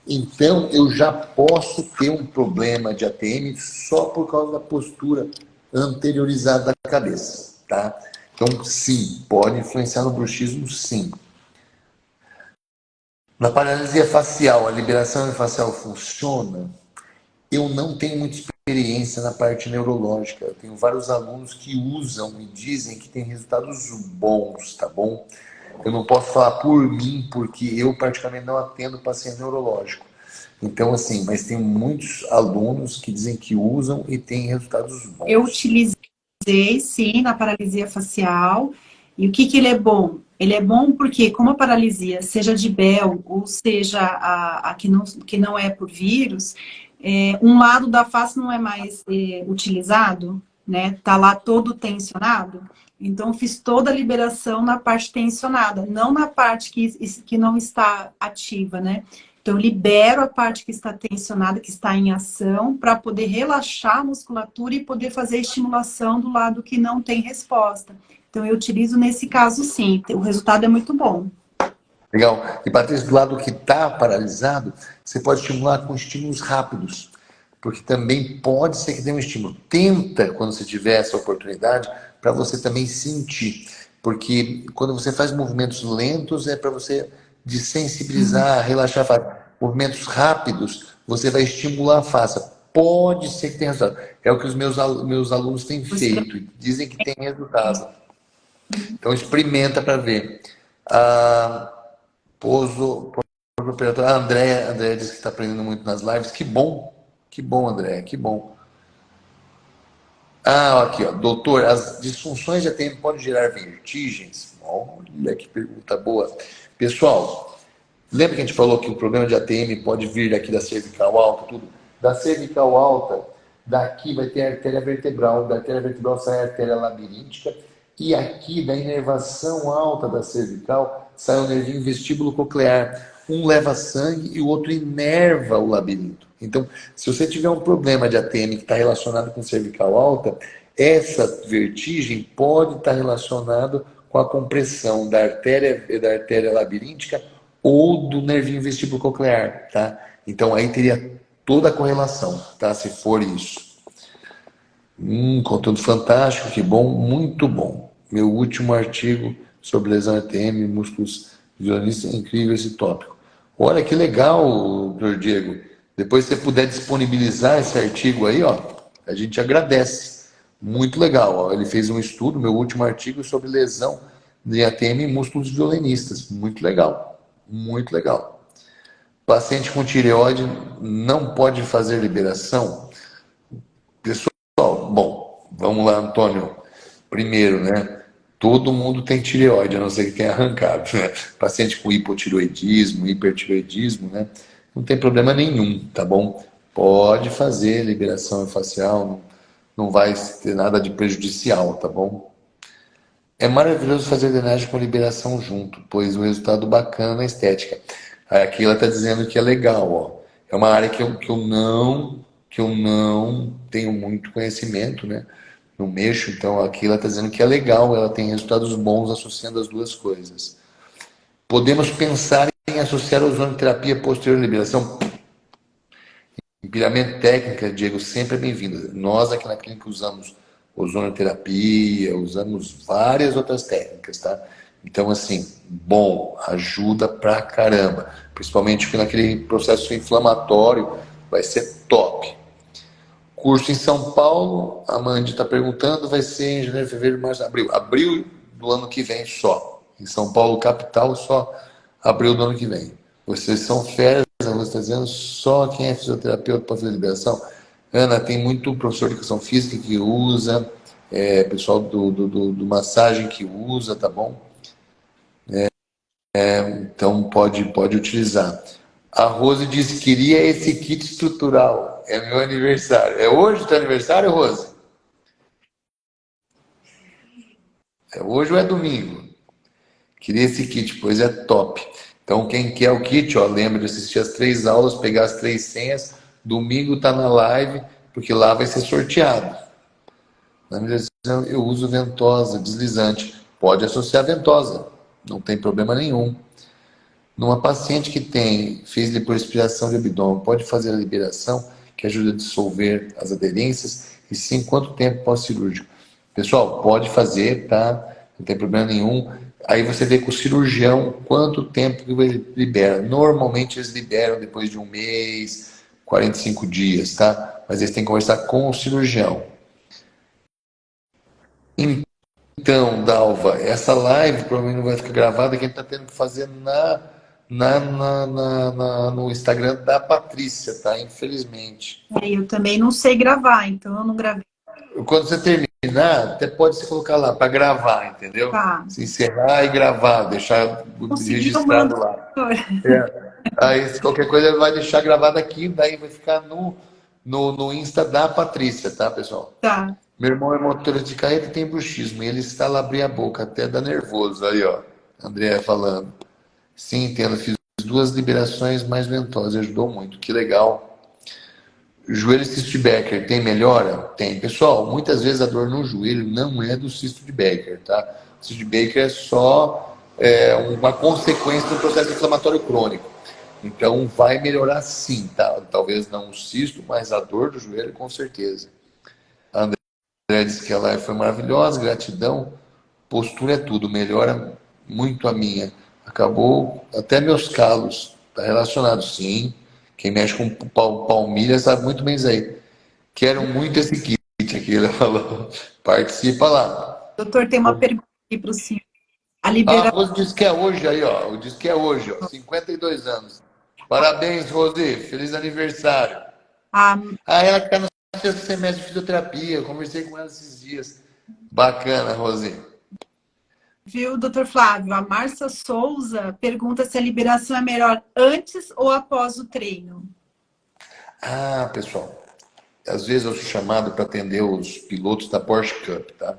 Speaker 1: Então, eu já posso ter um problema de ATM só por causa da postura anteriorizada da cabeça, tá? Então, sim, pode influenciar no bruxismo, sim. Na paralisia facial, a liberação facial funciona? Eu não tenho muita experiência na parte neurológica. Eu tenho vários alunos que usam e dizem que tem resultados bons, tá bom? Eu não posso falar por mim, porque eu particularmente não atendo paciente neurológico. Então, assim, mas tem muitos alunos que dizem que usam e têm resultados bons.
Speaker 2: Eu utilizei, sim, na paralisia facial. E o que ele é bom? Ele é bom porque, como a paralisia, seja de Bell ou seja a que não é por vírus, um lado da face não é mais utilizado, né? Tá lá todo tensionado. Então, eu fiz toda a liberação na parte tensionada, não na parte que não está ativa, né? Então, eu libero a parte que está tensionada, que está em ação, para poder relaxar a musculatura e poder fazer a estimulação do lado que não tem resposta. Então, eu utilizo nesse caso, sim. O resultado é muito bom.
Speaker 1: Legal. E, Patrícia, do lado que está paralisado, você pode estimular com estímulos rápidos, porque também pode ser que dê um estímulo. Tenta, quando você tiver essa oportunidade, para você também sentir. Porque quando você faz movimentos lentos, é para você desensibilizar, relaxar a face. Movimentos rápidos, você vai estimular a face. Pode ser que tenha resultado. É o que os meus alunos têm feito e dizem que tem resultado. Então, experimenta para ver. Ah, Pouso operatório. A Andréia disse que está aprendendo muito nas lives. Que bom, Andréia, que bom. Ah, aqui, ó. Doutor, as disfunções de ATM podem gerar vertigens? Olha que pergunta boa. Pessoal, lembra que a gente falou que o problema de ATM pode vir daqui da cervical alta, tudo? Da cervical alta, daqui vai ter a artéria vertebral, da artéria vertebral sai a artéria labiríntica, e aqui da inervação alta da cervical sai o nervinho vestíbulo coclear. Um leva sangue e o outro inerva o labirinto. Então, se você tiver um problema de ATM que está relacionado com cervical alta, essa vertigem pode estar relacionada com a compressão da artéria labiríntica ou do nervinho vestíbulo coclear, tá? Então aí teria toda a correlação, tá? Se for isso. Conteúdo fantástico, que bom, muito bom. Meu último artigo sobre lesão ATM, músculos violinistas, é incrível esse tópico. Olha que legal, doutor Diego. Depois se você puder disponibilizar esse artigo aí, ó, a gente agradece. Muito legal. Ó. Ele fez um estudo, meu último artigo, sobre lesão de ATM em músculos violinistas. Muito legal. Muito legal. Paciente com tireoide não pode fazer liberação? Pessoal, bom, vamos lá, Antônio. Primeiro, né? Todo mundo tem tireoide, a não ser que tenha arrancado, né? Paciente com hipotireoidismo, hipertireoidismo, né? Não tem problema nenhum, tá bom? Pode fazer liberação facial, não vai ter nada de prejudicial, tá bom? É maravilhoso fazer drenagem com liberação junto, pois o resultado bacana na estética. Aqui ela está dizendo que é legal, ó. É uma área que eu não tenho muito conhecimento, né? Não mexo, então aqui ela está dizendo que é legal, ela tem resultados bons associando as duas coisas. Podemos pensar em associar a ozonoterapia posterior à liberação? Empilhamento técnica, Diego, sempre é bem-vindo. Nós aqui na clínica usamos ozonoterapia, usamos várias outras técnicas, tá? Então, assim, bom, ajuda pra caramba. Principalmente naquele processo inflamatório, vai ser top. Curso em São Paulo, a Mandy está perguntando, vai ser em janeiro, fevereiro, março, abril. Abril do ano que vem só. Em São Paulo, capital, só abril do ano que vem. Vocês são férias, você está dizendo, só quem é fisioterapeuta para fazer liberação. Ana, tem muito professor de educação física que usa, pessoal do massagem que usa, tá bom? Então pode utilizar. A Rose disse que queria esse kit estrutural. É meu aniversário. É hoje o teu aniversário, Rose? É hoje ou é domingo? Queria esse kit, pois é top. Então, quem quer o kit, ó, lembra de assistir as 3 aulas, pegar as 3 senhas. Domingo tá na live, porque lá vai ser sorteado. Na minha decisão, eu uso ventosa, deslizante. Pode associar ventosa, não tem problema nenhum. Numa paciente que fez lipoaspiração de abdômen, pode fazer a liberação, que ajuda a dissolver as aderências, e sim, quanto tempo pós-cirúrgico? Pessoal, pode fazer, tá? Não tem problema nenhum. Aí você vê com o cirurgião quanto tempo que ele libera. Normalmente eles liberam depois de um mês, 45 dias, tá? Mas eles têm que conversar com o cirurgião. Então, Dalva, essa live provavelmente não vai ficar gravada, que a gente está tendo que fazer no Instagram da Patrícia, tá? Infelizmente.
Speaker 2: Eu também não sei gravar, então eu não gravei.
Speaker 1: Quando você terminar, até pode se colocar lá para gravar, entendeu?
Speaker 2: Tá.
Speaker 1: Se encerrar e gravar, deixar
Speaker 2: Consegui, eu mando.
Speaker 1: registrado lá. Aí, se qualquer coisa, ele vai deixar gravado aqui, daí vai ficar no Insta da Patrícia, tá, pessoal?
Speaker 2: Tá.
Speaker 1: Meu irmão é motorista de carreta e tem bruxismo. E ele está lá abrir a boca, até dá nervoso. Aí, ó. André falando. Sim, entendo. Fiz 2 liberações mais ventosas. Ajudou muito. Que legal. Joelho cisto de Becker. Tem melhora? Tem. Pessoal, muitas vezes a dor no joelho não é do cisto de Becker, tá? O cisto de Becker é só uma consequência do processo inflamatório crônico. Então, vai melhorar sim, tá? Talvez não o cisto, mas a dor do joelho, com certeza. André disse que a live foi maravilhosa, gratidão. Postura é tudo, melhora muito a minha. Acabou até meus calos. Está relacionado, sim. Quem mexe com palmilha sabe muito bem isso aí. Quero muito esse kit aqui, ele falou. Participa lá.
Speaker 2: Doutor, tem uma pergunta aqui para o senhor. A
Speaker 1: Ah, a
Speaker 2: liberação.
Speaker 1: Rose disse que é hoje aí, ó. Disse que é hoje, ó. 52 anos. Parabéns, Rose. Feliz aniversário.
Speaker 2: A,
Speaker 1: Ah, ela está no 6º semestre de fisioterapia. Eu conversei com ela esses dias. Bacana, Rose.
Speaker 2: viu, doutor Flávio? A Márcia Souza pergunta se a liberação é melhor antes ou após o treino.
Speaker 1: Ah, pessoal. Às vezes eu sou chamado para atender os pilotos da Porsche Cup, tá?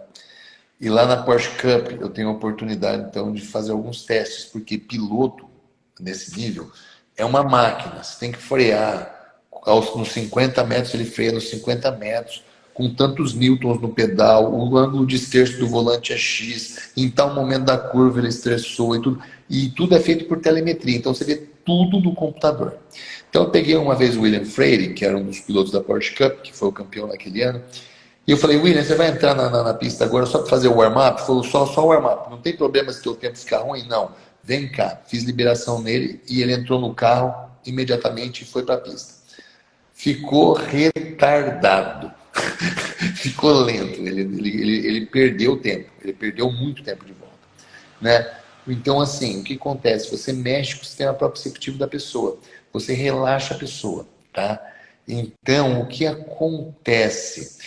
Speaker 1: E lá na Porsche Cup eu tenho a oportunidade, então, de fazer alguns testes, porque piloto, nesse nível, é uma máquina. Você tem que frear. Nos 50 metros, ele freia nos 50 metros, com tantos newtons no pedal, o ângulo de esterço do volante é X, em tal momento da curva ele estressou e tudo. E tudo é feito por telemetria, então você vê tudo do computador. Então eu peguei uma vez o William Freire, que era um dos pilotos da Porsche Cup, que foi o campeão naquele ano, e eu falei, William, você vai entrar na pista agora só para fazer o warm-up? Ele falou, só o warm-up, não tem problema se teu tempo ficar ruim? Não, vem cá. Fiz liberação nele e ele entrou no carro imediatamente e foi para a pista. Ficou retardado. Ficou lento. Ele perdeu tempo. Ele perdeu muito tempo de volta. Né? Então, assim, o que acontece? Você mexe com o sistema proprioceptivo da pessoa. Você relaxa a pessoa. Tá? Então, o que acontece?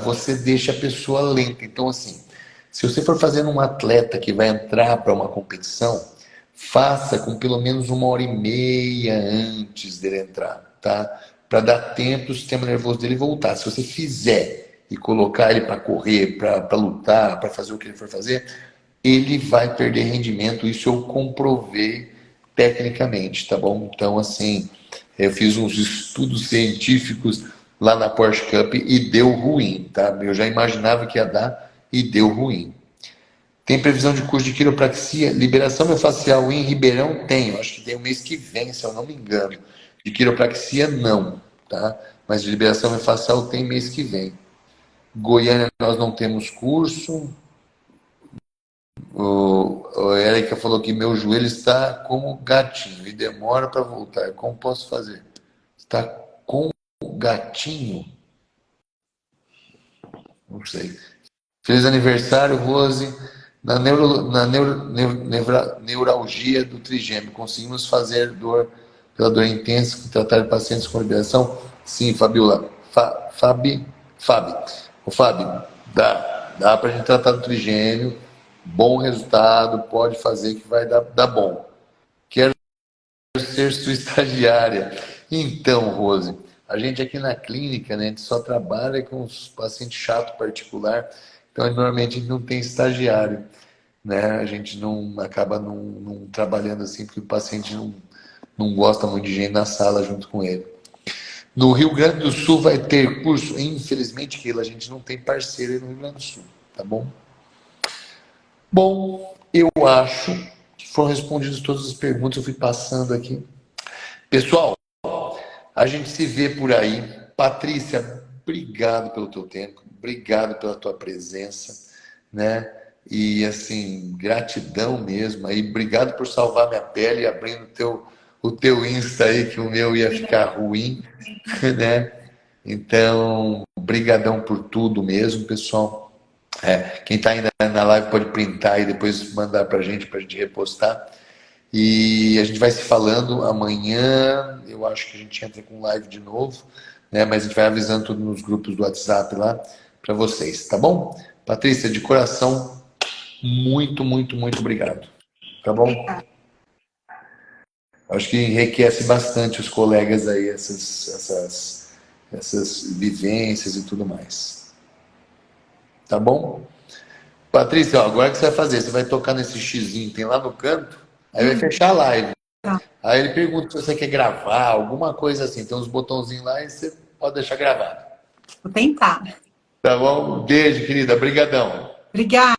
Speaker 1: Você deixa a pessoa lenta. Então, assim, se você for fazendo um atleta que vai entrar para uma competição, faça com pelo menos 1h30 antes dele entrar, tá? Para dar tempo o sistema nervoso dele voltar. Se você fizer e colocar ele para correr, para lutar, para fazer o que ele for fazer, ele vai perder rendimento. Isso eu comprovei tecnicamente, tá bom? Então, assim, eu fiz uns estudos científicos lá na Porsche Cup e deu ruim, tá? Eu já imaginava que ia dar e deu ruim. Tem previsão de curso de quiropraxia, liberação miofascial em Ribeirão? Tem, eu acho que tem o mês que vem, se eu não me engano. De quiropraxia, não, tá? Mas de liberação miofascial tem mês que vem. Goiânia, nós não temos curso. O Érica falou que meu joelho está como gatinho e demora para voltar. Como posso fazer? Está com gatinho? Não sei. Feliz aniversário, Rose. Na neuralgia do trigêmeo, conseguimos fazer dor pela dor intensa, tratar pacientes com liberação? Sim, Fabiola. Fabi. O Fábio, dá para a gente tratar do trigêmeo, bom resultado, pode fazer que vai dar bom. Quero ser sua estagiária. Então, Rose, a gente aqui na clínica, né, a gente só trabalha com os pacientes chato particular, então normalmente a gente não tem estagiário, né? A gente não acaba não trabalhando assim porque o paciente não gosta muito de gente na sala junto com ele. No Rio Grande do Sul vai ter curso, infelizmente, Keila, a gente não tem parceiro aí no Rio Grande do Sul, tá bom? Bom, eu acho que foram respondidas todas as perguntas, eu fui passando aqui. Pessoal, a gente se vê por aí. Patrícia, obrigado pelo teu tempo, obrigado pela tua presença, né? E assim, gratidão mesmo aí, obrigado por salvar minha pele, abrindo o teu Insta aí, que o meu ia ficar ruim, né? Então, brigadão por tudo mesmo, pessoal. Quem está ainda na live pode printar e depois mandar para a gente repostar. E a gente vai se falando amanhã. Eu acho que a gente entra com live de novo, né? Mas a gente vai avisando tudo nos grupos do WhatsApp lá para vocês, tá bom? Patrícia, de coração, muito, muito, muito obrigado. Tá bom? Acho que enriquece bastante os colegas aí, essas vivências e tudo mais. Tá bom? Patrícia, ó, agora o que você vai fazer? Você vai tocar nesse xizinho que tem lá no canto, aí vai fechar a live.
Speaker 2: Tá.
Speaker 1: Aí ele pergunta se você quer gravar, alguma coisa assim. Tem uns botãozinhos lá e você pode deixar gravado.
Speaker 2: Vou tentar.
Speaker 1: Tá bom? Um beijo, querida. Obrigadão.
Speaker 2: Obrigada.